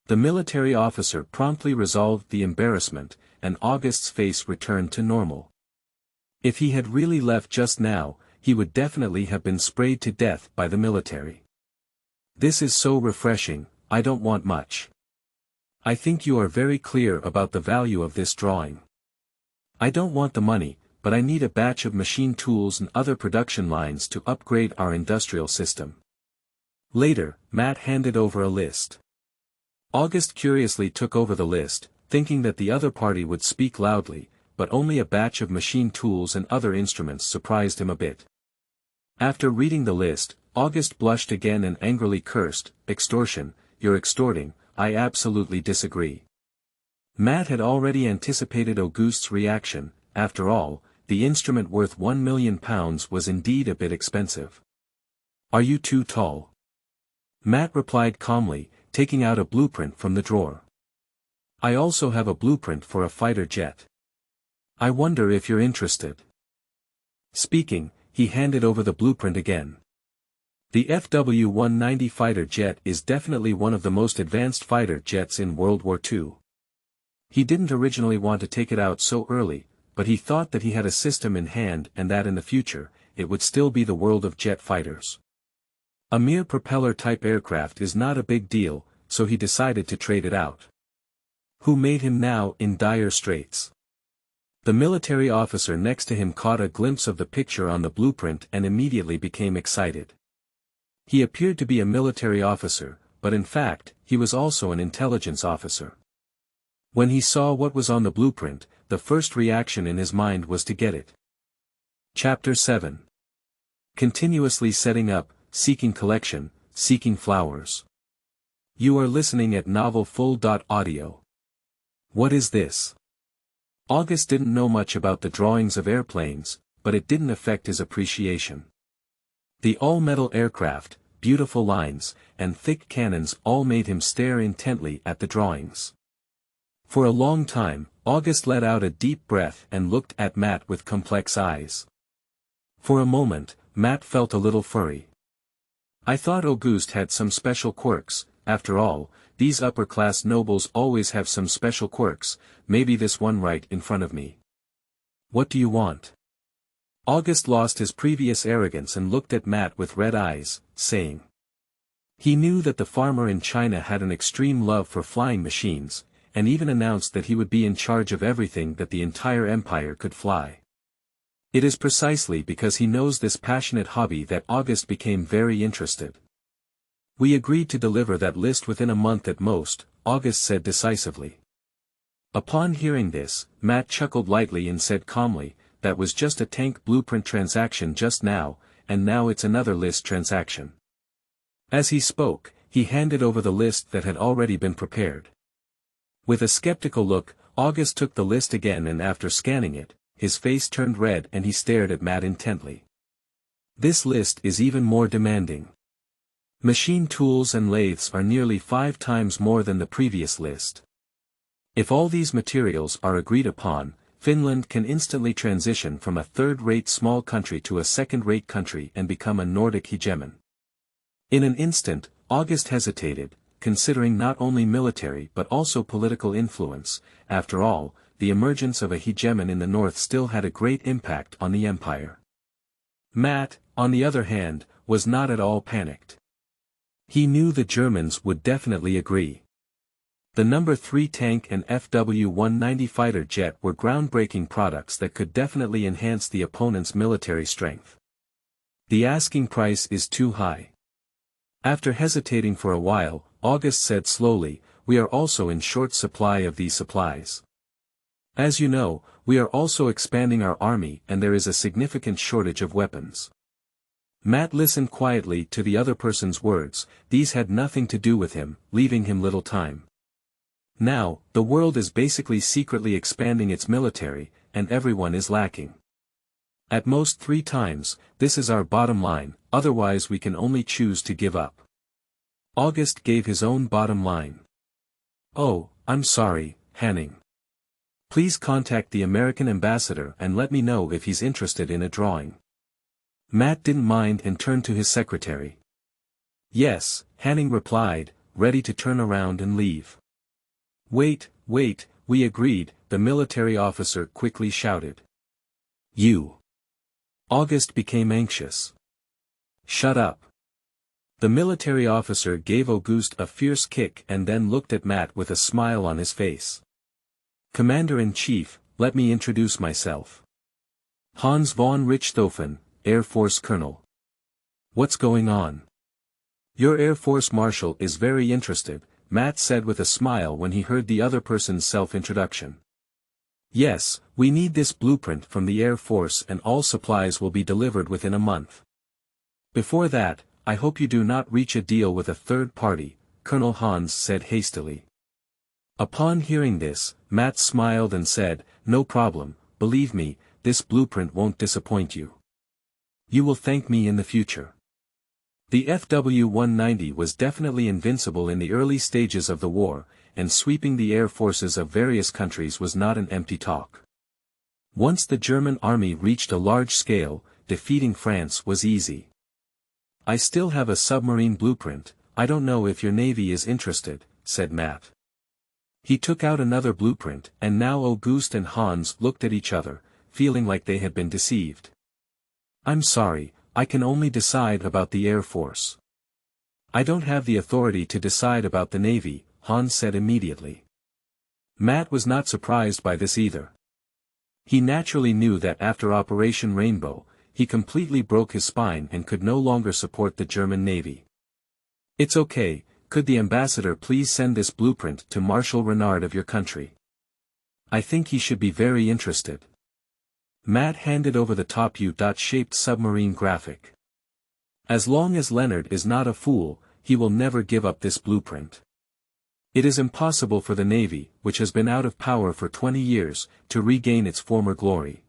A: The military officer promptly resolved the embarrassment, and August's face returned to normal. If he had really left just now, he would definitely have been sprayed to death by the military. "This is so refreshing, I don't want much. I think you are very clear about the value of this drawing. I don't want the money, but I need a batch of machine tools and other production lines to upgrade our industrial system." Later, Matt handed over a list. August curiously took over the list, thinking that the other party would speak loudly, but only a batch of machine tools and other instruments surprised him a bit. After reading the list, August blushed again and angrily cursed, "Extortion, you're extorting, I absolutely disagree." Matt had already anticipated August's reaction. After all, the instrument worth £1 million was indeed a bit expensive. "Are you too tall?" Matt replied calmly, taking out a blueprint from the drawer. "I also have a blueprint for a fighter jet. I wonder if you're interested." Speaking, he handed over the blueprint again. The FW-190 fighter jet is definitely one of the most advanced fighter jets in World War II. He didn't originally want to take it out so early, but he thought that he had a system in hand and that in the future, it would still be the world of jet fighters. A mere propeller-type aircraft is not a big deal, so he decided to trade it out. Who made him now in dire straits? The military officer next to him caught a glimpse of the picture on the blueprint and immediately became excited. He appeared to be a military officer, but in fact, he was also an intelligence officer. When he saw what was on the blueprint, the first reaction in his mind was to get it. Chapter 7. Continuously setting up, seeking collection, seeking flowers. You are listening at Naval Full.audio. What is this? August didn't know much about the drawings of airplanes, but it didn't affect his appreciation. The all-metal aircraft, beautiful lines, and thick cannons all made him stare intently at the drawings. For a long time, August let out a deep breath and looked at Matt with complex eyes. For a moment, Matt felt a little furry. "I thought Auguste had some special quirks. After all, these upper-class nobles always have some special quirks, maybe this one right in front of me. What do you want?" August lost his previous arrogance and looked at Matt with red eyes, saying. He knew that the farmer in China had an extreme love for flying machines, and even announced that he would be in charge of everything that the entire empire could fly. It is precisely because he knows this passionate hobby that August became very interested. "We agreed to deliver that list within a month at most," August said decisively. Upon hearing this, Matt chuckled lightly and said calmly, "That was just a tank blueprint transaction just now, and now it's another list transaction." As he spoke, he handed over the list that had already been prepared. With a skeptical look, August took the list again, and after scanning it, his face turned red and he stared at Matt intently. "This list is even more demanding. Machine tools and lathes are nearly 5 times more than the previous list. If all these materials are agreed upon, Finland can instantly transition from a third-rate small country to a second-rate country and become a Nordic hegemon." In an instant, August hesitated, considering not only military but also political influence. After all, the emergence of a hegemon in the north still had a great impact on the empire. Matt, on the other hand, was not at all panicked. He knew the Germans would definitely agree. The No. 3 tank and FW-190 fighter jet were groundbreaking products that could definitely enhance the opponent's military strength. "The asking price is too high." After hesitating for a while, August said slowly, "We are also in short supply of these supplies. As you know, we are also expanding our army and there is a significant shortage of weapons." Matt listened quietly to the other person's words. These had nothing to do with him, leaving him little time. Now, the world is basically secretly expanding its military, and everyone is lacking. At most 3 times, this is our bottom line, otherwise we can only choose to give up. August gave his own bottom line. "Oh, I'm sorry, Hanning. Please contact the American ambassador and let me know if he's interested in a drawing." Matt didn't mind and turned to his secretary. "Yes," Hanning replied, ready to turn around and leave. Wait, we agreed," the military officer quickly shouted. "You." August became anxious. "Shut up." The military officer gave August a fierce kick and then looked at Matt with a smile on his face. "Commander-in-Chief, let me introduce myself. Hans von Richthofen, Air Force Colonel." "What's going on?" "Your Air Force Marshal is very interested," Matt said with a smile when he heard the other person's self-introduction. "Yes, we need this blueprint from the Air Force and all supplies will be delivered within a month. Before that, I hope you do not reach a deal with a third party," Colonel Hans said hastily. Upon hearing this, Matt smiled and said, "No problem, believe me, this blueprint won't disappoint you. You will thank me in the future." The FW-190 was definitely invincible in the early stages of the war, and sweeping the air forces of various countries was not an empty talk. Once the German army reached a large scale, defeating France was easy. "I still have a submarine blueprint, I don't know if your navy is interested," said Matt. He took out another blueprint, and now August and Hans looked at each other, feeling like they had been deceived. "I'm sorry, I can only decide about the Air Force. I don't have the authority to decide about the Navy," Hans said immediately. Matt was not surprised by this either. He naturally knew that after Operation Rainbow, he completely broke his spine and could no longer support the German Navy. "It's okay, could the ambassador please send this blueprint to Marshal Renard of your country? I think he should be very interested." Matt handed over the top U-shaped submarine graphic. "As long as Leonard is not a fool, he will never give up this blueprint. It is impossible for the Navy, which has been out of power for 20 years, to regain its former glory.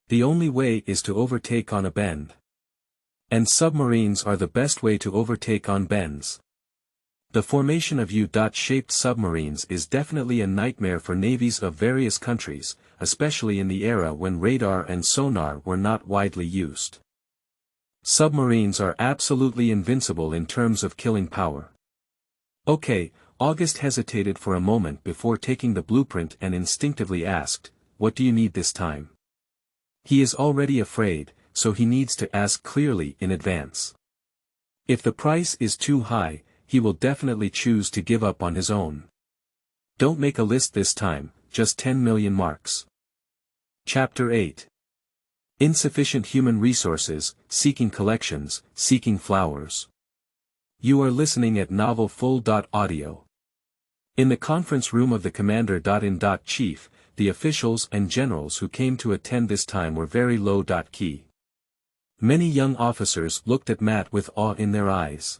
A: The only way is to overtake on a bend. And submarines are the best way to overtake on bends. The formation of U-shaped submarines is definitely a nightmare for navies of various countries, especially in the era when radar and sonar were not widely used. Submarines are absolutely invincible in terms of killing power." "Okay," August hesitated for a moment before taking the blueprint and instinctively asked, "What do you need this time?" He is already afraid, so he needs to ask clearly in advance. If the price is too high, he will definitely choose to give up on his own. Don't make a list this time, just 10 million marks. Chapter 8. Insufficient human resources, seeking collections, seeking flowers. You are listening at Naval full.audio. In the conference room of the Commander-in-Chief, the officials and generals who came to attend this time were very low-key. Many young officers looked at Matt with awe in their eyes.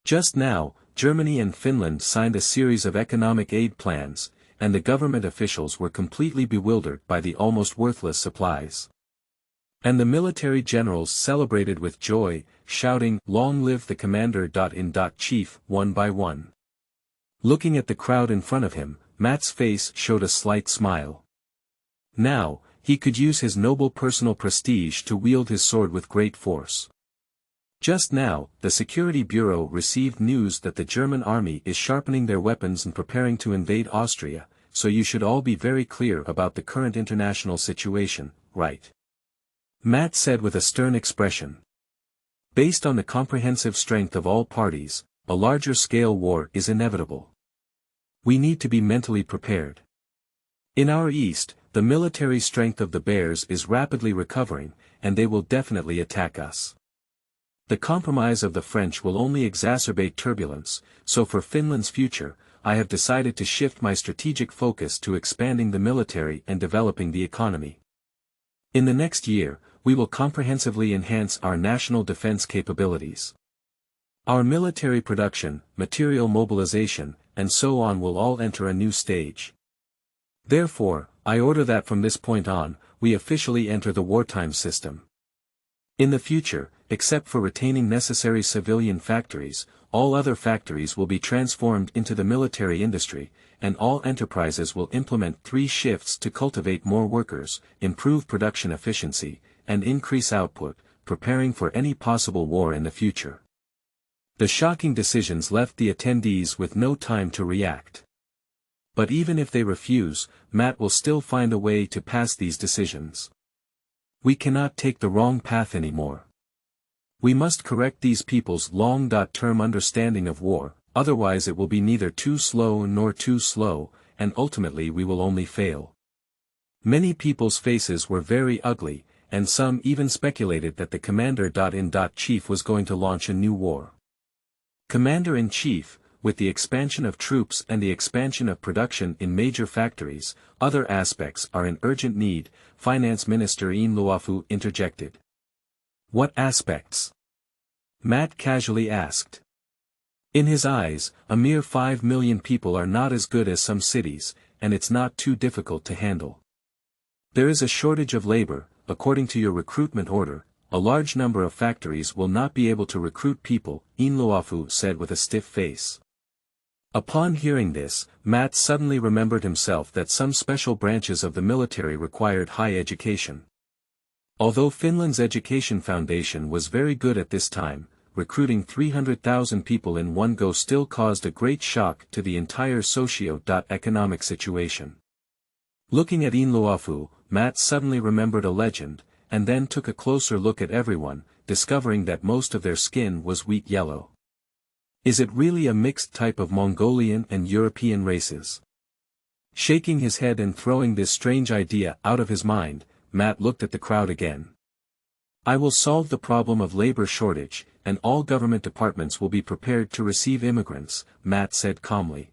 A: Just now, Germany and Finland signed a series of economic aid plans, and the government officials were completely bewildered by the almost worthless supplies. And the military generals celebrated with joy, shouting, "Long live the Commander-in-Chief," one by one. Looking at the crowd in front of him, Matt's face showed a slight smile. Now, he could use his noble personal prestige to wield his sword with great force. Just now, the Security Bureau received news that the German army is sharpening their weapons and preparing to invade Austria, so you should all be very clear about the current international situation, right? Matt said with a stern expression. Based on the comprehensive strength of all parties, a larger-scale war is inevitable. We need to be mentally prepared. In our east, the military strength of the Bears is rapidly recovering, and they will definitely attack us. The compromise of the French will only exacerbate turbulence, so for Finland's future, I have decided to shift my strategic focus to expanding the military and developing the economy. In the next year, we will comprehensively enhance our national defense capabilities. Our military production, material mobilization, and so on will all enter a new stage. Therefore, I order that from this point on, we officially enter the wartime system. In the future, except for retaining necessary civilian factories, all other factories will be transformed into the military industry, and all enterprises will implement 3 shifts to cultivate more workers, improve production efficiency, and increase output, preparing for any possible war in the future. The shocking decisions left the attendees with no time to react. But even if they refuse, Matt will still find a way to pass these decisions. We cannot take the wrong path anymore. We must correct these people's long-term understanding of war, otherwise it will be neither too slow nor too slow, and ultimately we will only fail. Many people's faces were very ugly, and some even speculated that the Commander-in-Chief was going to launch a new war. Commander-in-Chief, with the expansion of troops and the expansion of production in major factories, other aspects are in urgent need, Finance Minister Ian Luafu interjected. What aspects? Matt casually asked. In his eyes, a mere 5 million people are not as good as some cities, and it's not too difficult to handle. There is a shortage of labor, according to your recruitment order. A large number of factories will not be able to recruit people, Ian Luafu said with a stiff face. Upon hearing this, Matt suddenly remembered himself that some special branches of the military required high education. Although Finland's education foundation was very good at this time, recruiting 300,000 people in one go still caused a great shock to the entire socio-economic situation. Looking at Ian Luafu, Matt suddenly remembered a legend, and then took a closer look at everyone, discovering that most of their skin was wheat yellow. Is it really a mixed type of Mongolian and European races? Shaking his head and throwing this strange idea out of his mind, Matt looked at the crowd again. I will solve the problem of labor shortage, and all government departments will be prepared to receive immigrants, Matt said calmly.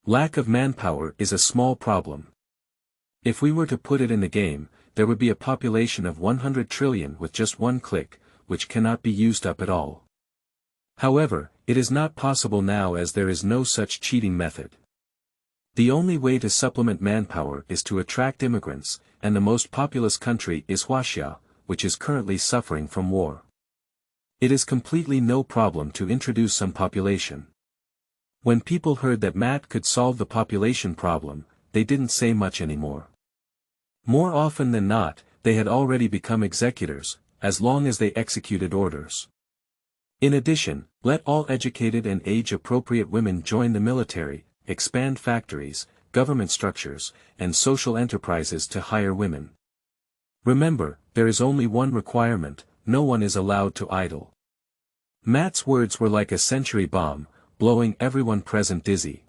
A: Lack of manpower is a small problem. If we were to put it in the game, there would be a population of 100 trillion with just one click, which cannot be used up at all. However, it is not possible now as there is no such cheating method. The only way to supplement manpower is to attract immigrants, and the most populous country is Russia, which is currently suffering from war. It is completely no problem to introduce some population. When people heard that Matt could solve the population problem, they didn't say much anymore. More often than not, they had already become executors, as long as they executed orders. In addition, let all educated and age-appropriate women join the military, expand factories, government structures, and social enterprises to hire women. Remember, there is only one requirement: no one is allowed to idle. Matt's words were like a century bomb, blowing everyone present dizzy.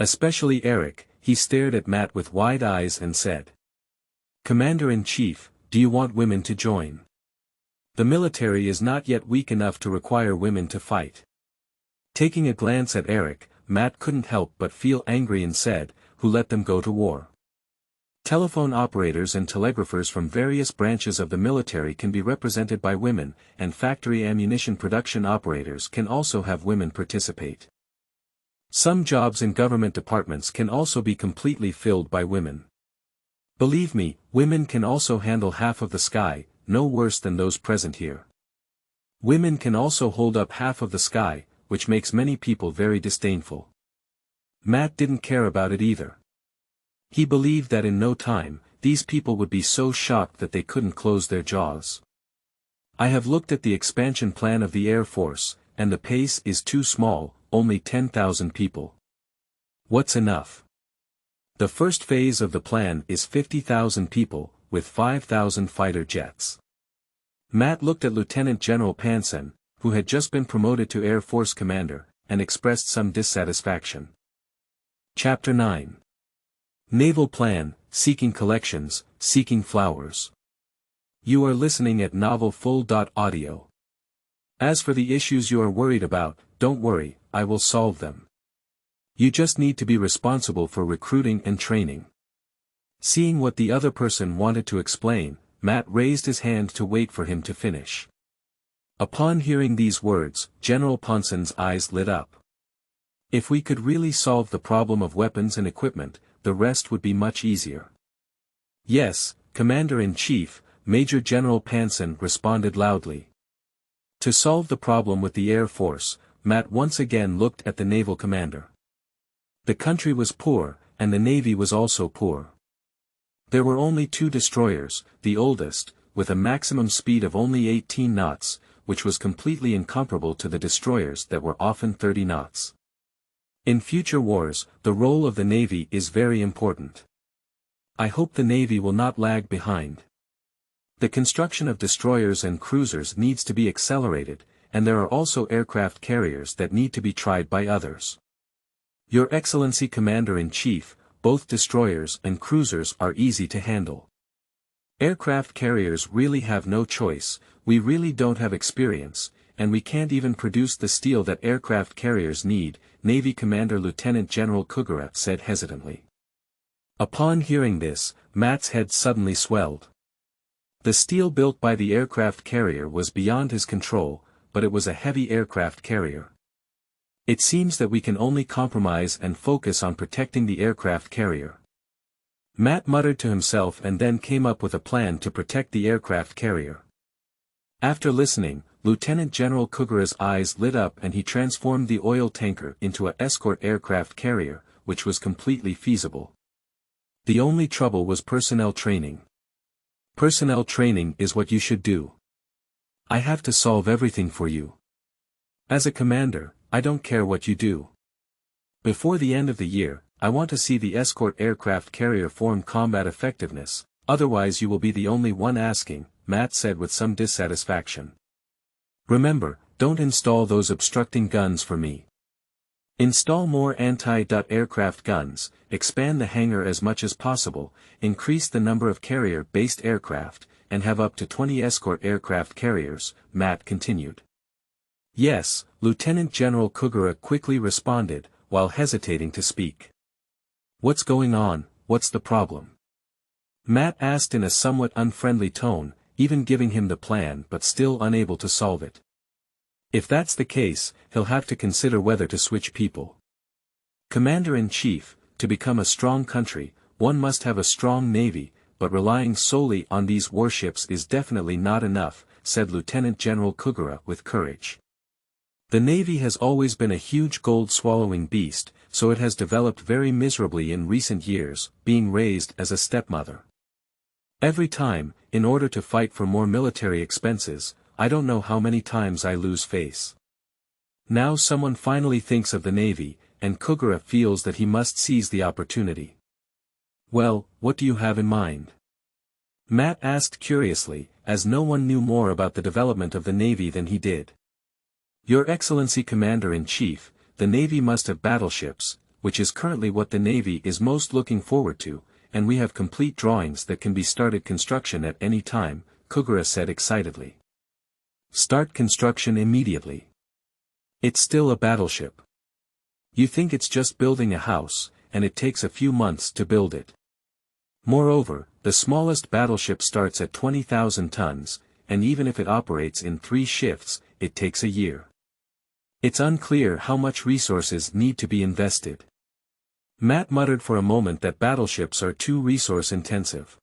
A: Especially Eric, he stared at Matt with wide eyes and said. Commander-in-Chief, do you want women to join? The military is not yet weak enough to require women to fight. Taking a glance at Eric, Matt couldn't help but feel angry and said, who let them go to war? Telephone operators and telegraphers from various branches of the military can be represented by women, and factory ammunition production operators can also have women participate. Some jobs in government departments can also be completely filled by women. Believe me, women can also handle half of the sky, no worse than those present here. Women can also hold up half of the sky, which makes many people very disdainful. Matt didn't care about it either. He believed that in no time, these people would be so shocked that they couldn't close their jaws. I have looked at the expansion plan of the Air Force, and the pace is too small, only 10,000 people. What's enough? The first phase of the plan is 50,000 people, with 5,000 fighter jets. Matt looked at Lieutenant General Pansen, who had just been promoted to Air Force Commander, and expressed some dissatisfaction. Chapter 9. Naval Plan, Seeking Collections, Seeking Flowers. You are listening at Naval Full.audio. As for the issues you are worried about, don't worry, I will solve them. You just need to be responsible for recruiting and training. Seeing what the other person wanted to explain, Matt raised his hand to wait for him to finish. Upon hearing these words, General Ponsen's eyes lit up. If we could really solve the problem of weapons and equipment, the rest would be much easier. Yes, Commander-in-Chief, Major General Pansen responded loudly. To solve the problem with the Air Force, Matt once again looked at the naval commander. The country was poor, and the Navy was also poor. There were only 2 destroyers, the oldest, with a maximum speed of only 18 knots, which was completely incomparable to the destroyers that were often 30 knots. In future wars, the role of the Navy is very important. I hope the Navy will not lag behind. The construction of destroyers and cruisers needs to be accelerated, and there are also aircraft carriers that need to be tried by others. Your Excellency Commander-in-Chief, both destroyers and cruisers are easy to handle. Aircraft carriers really have no choice, we really don't have experience, and we can't even produce the steel that aircraft carriers need, Navy Commander Lieutenant General Kugura said hesitantly. Upon hearing this, Matt's head suddenly swelled. The steel built by the aircraft carrier was beyond his control, but it was a heavy aircraft carrier. It seems that we can only compromise and focus on protecting the aircraft carrier. Matt muttered to himself and then came up with a plan to protect the aircraft carrier. After listening, Lieutenant General Kugura's eyes lit up and he transformed the oil tanker into an escort aircraft carrier, which was completely feasible. The only trouble was personnel training. Personnel training is what you should do. I have to solve everything for you. As a commander, I don't care what you do. Before the end of the year, I want to see the escort aircraft carrier form combat effectiveness, otherwise you will be the only one asking, Matt said with some dissatisfaction. Remember, don't install those obstructing guns for me. Install more anti-aircraft guns, expand the hangar as much as possible, increase the number of carrier-based aircraft, and have up to 20 escort aircraft carriers, Matt continued. Yes, Lieutenant General Kugura quickly responded, while hesitating to speak. What's going on, what's the problem? Matt asked in a somewhat unfriendly tone, even giving him the plan but still unable to solve it. If that's the case, he'll have to consider whether to switch people. Commander-in-Chief, to become a strong country, one must have a strong navy, but relying solely on these warships is definitely not enough, said Lieutenant General Kugura with courage. The Navy has always been a huge gold-swallowing beast, so it has developed very miserably in recent years, being raised as a stepmother. Every time, in order to fight for more military expenses, I don't know how many times I lose face. Now someone finally thinks of the Navy, and Kugura feels that he must seize the opportunity. Well, what do you have in mind? Matt asked curiously, as no one knew more about the development of the Navy than he did. Your Excellency Commander-in-Chief, the Navy must have battleships, which is currently what the Navy is most looking forward to, and we have complete drawings that can be started construction at any time, Kugura said excitedly. Start construction immediately. It's still a battleship. You think it's just building a house, and it takes a few months to build it. Moreover, the smallest battleship starts at 20,000 tons, and even if it operates in 3 shifts, it takes a year. It's unclear how much resources need to be invested. Matt muttered for a moment that battleships are too resource-intensive.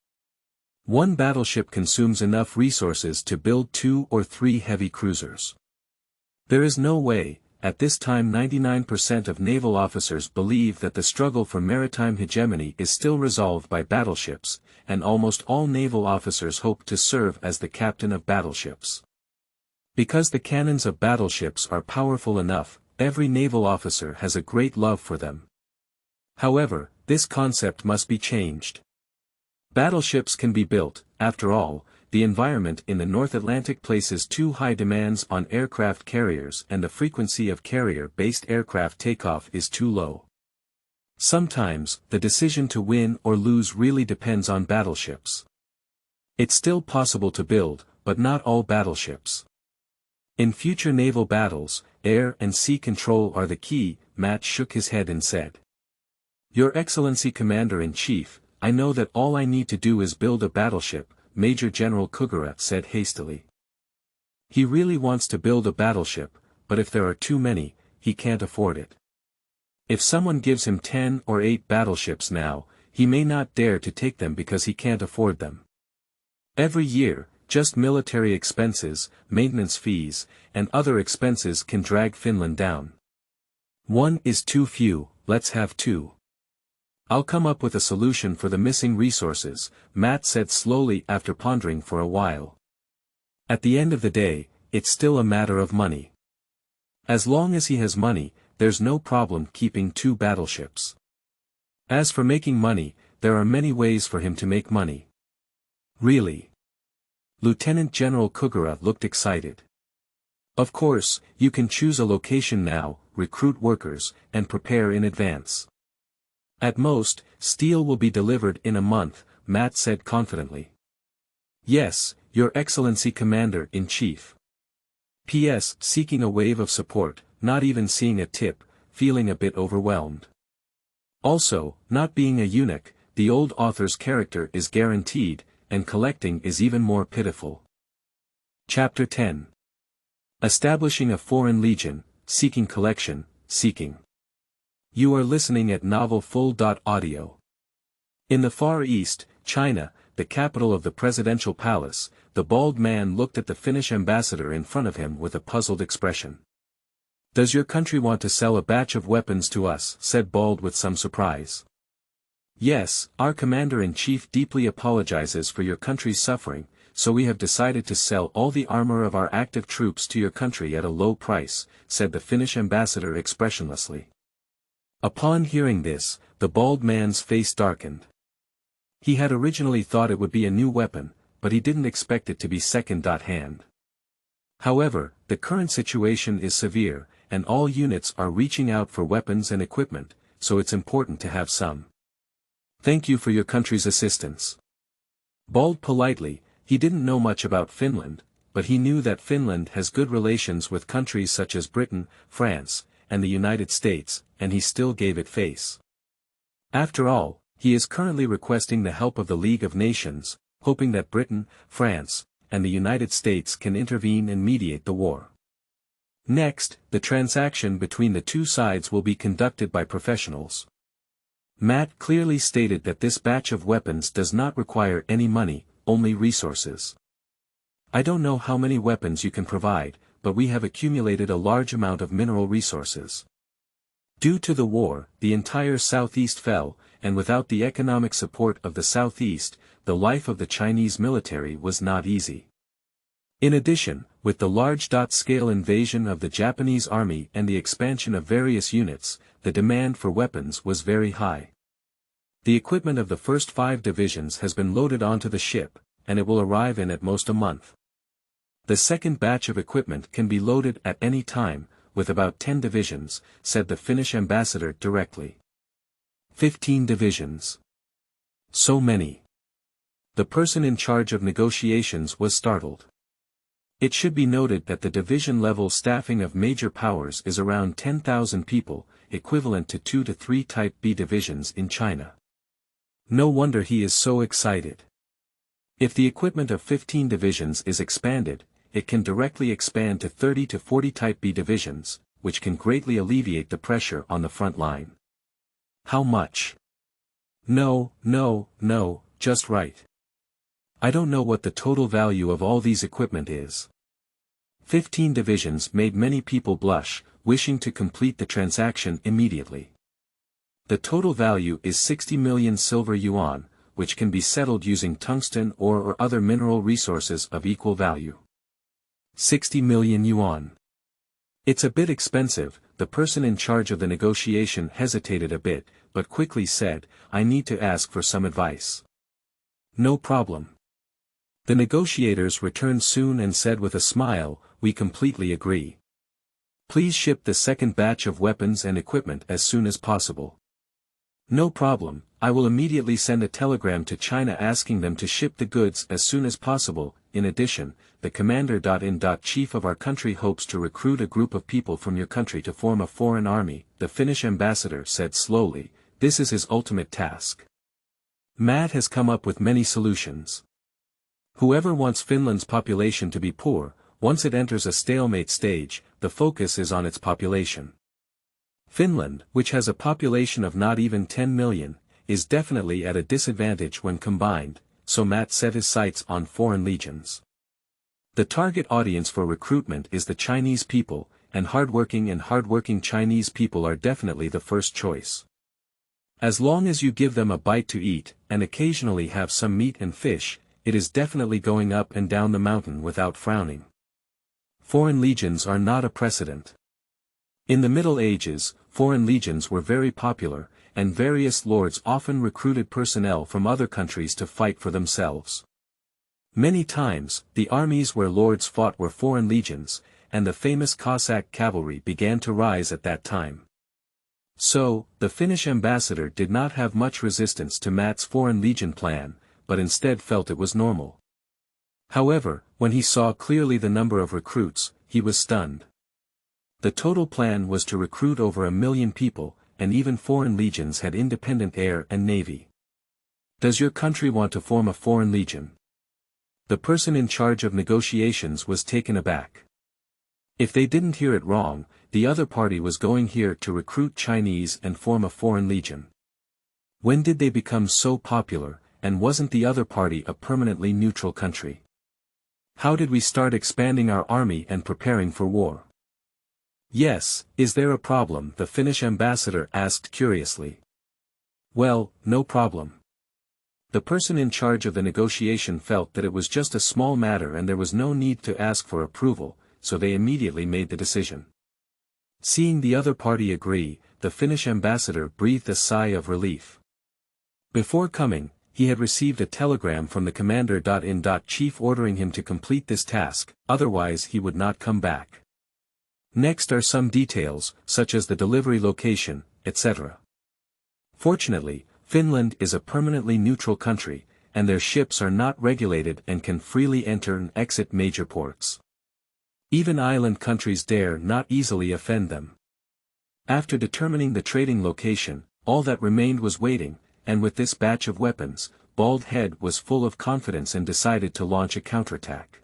A: One battleship consumes enough resources to build 2 or 3 heavy cruisers. There is no way. At this time 99% of naval officers believe that the struggle for maritime hegemony is still resolved by battleships, and almost all naval officers hope to serve as the captain of battleships. Because the cannons of battleships are powerful enough, every naval officer has a great love for them. However, this concept must be changed. Battleships can be built, after all. The environment in the North Atlantic places too high demands on aircraft carriers and the frequency of carrier-based aircraft takeoff is too low. Sometimes, the decision to win or lose really depends on battleships. It's still possible to build, but not all battleships. In future naval battles, air and sea control are the key, Matt shook his head and said. Your Excellency Commander-in-Chief, I know that all I need to do is build a battleship, Major General Kugura said hastily. He really wants to build a battleship, but if there are too many, he can't afford it. If someone gives him 10 or 8 battleships now, he may not dare to take them because he can't afford them. Every year, just military expenses, maintenance fees, and other expenses can drag Finland down. 1 is too few, let's have 2. I'll come up with a solution for the missing resources, Matt said slowly after pondering for a while. At the end of the day, it's still a matter of money. As long as he has money, there's no problem keeping 2 battleships. As for making money, there are many ways for him to make money. Really? Lieutenant General Kugura looked excited. Of course, you can choose a location now, recruit workers, and prepare in advance. At most, steel will be delivered in a month, Matt said confidently. Yes, Your Excellency Commander-in-Chief. P.S. Seeking a wave of support, not even seeing a tip, feeling a bit overwhelmed. Also, not being a eunuch, the old author's character is guaranteed, and collecting is even more pitiful. Chapter 10. Establishing a foreign legion, seeking collection, seeking. You are listening at novelfull.audio. In the Far East, China, the capital of the presidential palace, the bald man looked at the Finnish ambassador in front of him with a puzzled expression. Does your country want to sell a batch of weapons to us? Said Bald with some surprise. Yes, our commander-in-chief deeply apologizes for your country's suffering, so we have decided to sell all the armor of our active troops to your country at a low price, said the Finnish ambassador expressionlessly. Upon hearing this, the bald man's face darkened. He had originally thought it would be a new weapon, but he didn't expect it to be second-hand. However, the current situation is severe, and all units are reaching out for weapons and equipment, so it's important to have some. Thank you for your country's assistance. Bald politely, he didn't know much about Finland, but he knew that Finland has good relations with countries such as Britain, France, and the United States, and he still gave it face. After all, he is currently requesting the help of the League of Nations, hoping that Britain, France, and the United States can intervene and mediate the war. Next, the transaction between the two sides will be conducted by professionals. Matt clearly stated that this batch of weapons does not require any money, only resources. I don't know how many weapons you can provide, but we have accumulated a large amount of mineral resources. Due to the war, the entire Southeast fell, and without the economic support of the Southeast, the life of the Chinese military was not easy. In addition, with the large-scale invasion of the Japanese army and the expansion of various units, the demand for weapons was very high. The equipment of the first 5 divisions has been loaded onto the ship, and it will arrive in at most a month. The second batch of equipment can be loaded at any time, with about 10 divisions, said the Finnish ambassador directly. 15 divisions. So many. The person in charge of negotiations was startled. It should be noted that the division-level staffing of major powers is around 10,000 people, equivalent to 2 to 3 Type B divisions in China. No wonder he is so excited. If the equipment of 15 divisions is expanded, it can directly expand to 30 to 40 Type B divisions, which can greatly alleviate the pressure on the front line. How much? No, just right. I don't know what the total value of all these equipment is. 15 divisions made many people blush, wishing to complete the transaction immediately. The total value is 60 million silver yuan, which can be settled using tungsten or other mineral resources of equal value. 60 million yuan. It's a bit expensive. The person in charge of the negotiation hesitated a bit, but quickly said, I need to ask for some advice. No problem. The negotiators returned soon and said with a smile, we completely agree. Please ship the second batch of weapons and equipment as soon as possible. No problem, I will immediately send a telegram to China asking them to ship the goods as soon as possible. In addition, the commander-in-chief of our country hopes to recruit a group of people from your country to form a foreign army, the Finnish ambassador said slowly. This is his ultimate task. Matt has come up with many solutions. Whoever wants Finland's population to be poor, once it enters a stalemate stage, the focus is on its population. Finland, which has a population of not even 10 million, is definitely at a disadvantage when combined, so Matt set his sights on foreign legions. The target audience for recruitment is the Chinese people, and hardworking Chinese people are definitely the first choice. As long as you give them a bite to eat, and occasionally have some meat and fish, it is definitely going up and down the mountain without frowning. Foreign legions are not a precedent. In the Middle Ages, foreign legions were very popular, and various lords often recruited personnel from other countries to fight for themselves. Many times, the armies where lords fought were foreign legions, and the famous Cossack cavalry began to rise at that time. So, the Finnish ambassador did not have much resistance to Matt's foreign legion plan, but instead felt it was normal. However, when he saw clearly the number of recruits, he was stunned. The total plan was to recruit over 1 million people, and even foreign legions had independent air and navy. Does your country want to form a foreign legion? The person in charge of negotiations was taken aback. If they didn't hear it wrong, the other party was going here to recruit Chinese and form a foreign legion. When did they become so popular, and wasn't the other party a permanently neutral country? How did we start expanding our army and preparing for war? Yes, is there a problem? The Finnish ambassador asked curiously. Well, no problem. The person in charge of the negotiation felt that it was just a small matter and there was no need to ask for approval, so they immediately made the decision. Seeing the other party agree, the Finnish ambassador breathed a sigh of relief. Before coming, he had received a telegram from the commander-in-chief ordering him to complete this task, otherwise he would not come back. Next are some details, such as the delivery location, etc. Fortunately, Finland is a permanently neutral country, and their ships are not regulated and can freely enter and exit major ports. Even island countries dare not easily offend them. After determining the trading location, all that remained was waiting, and with this batch of weapons, Bald Head was full of confidence and decided to launch a counterattack.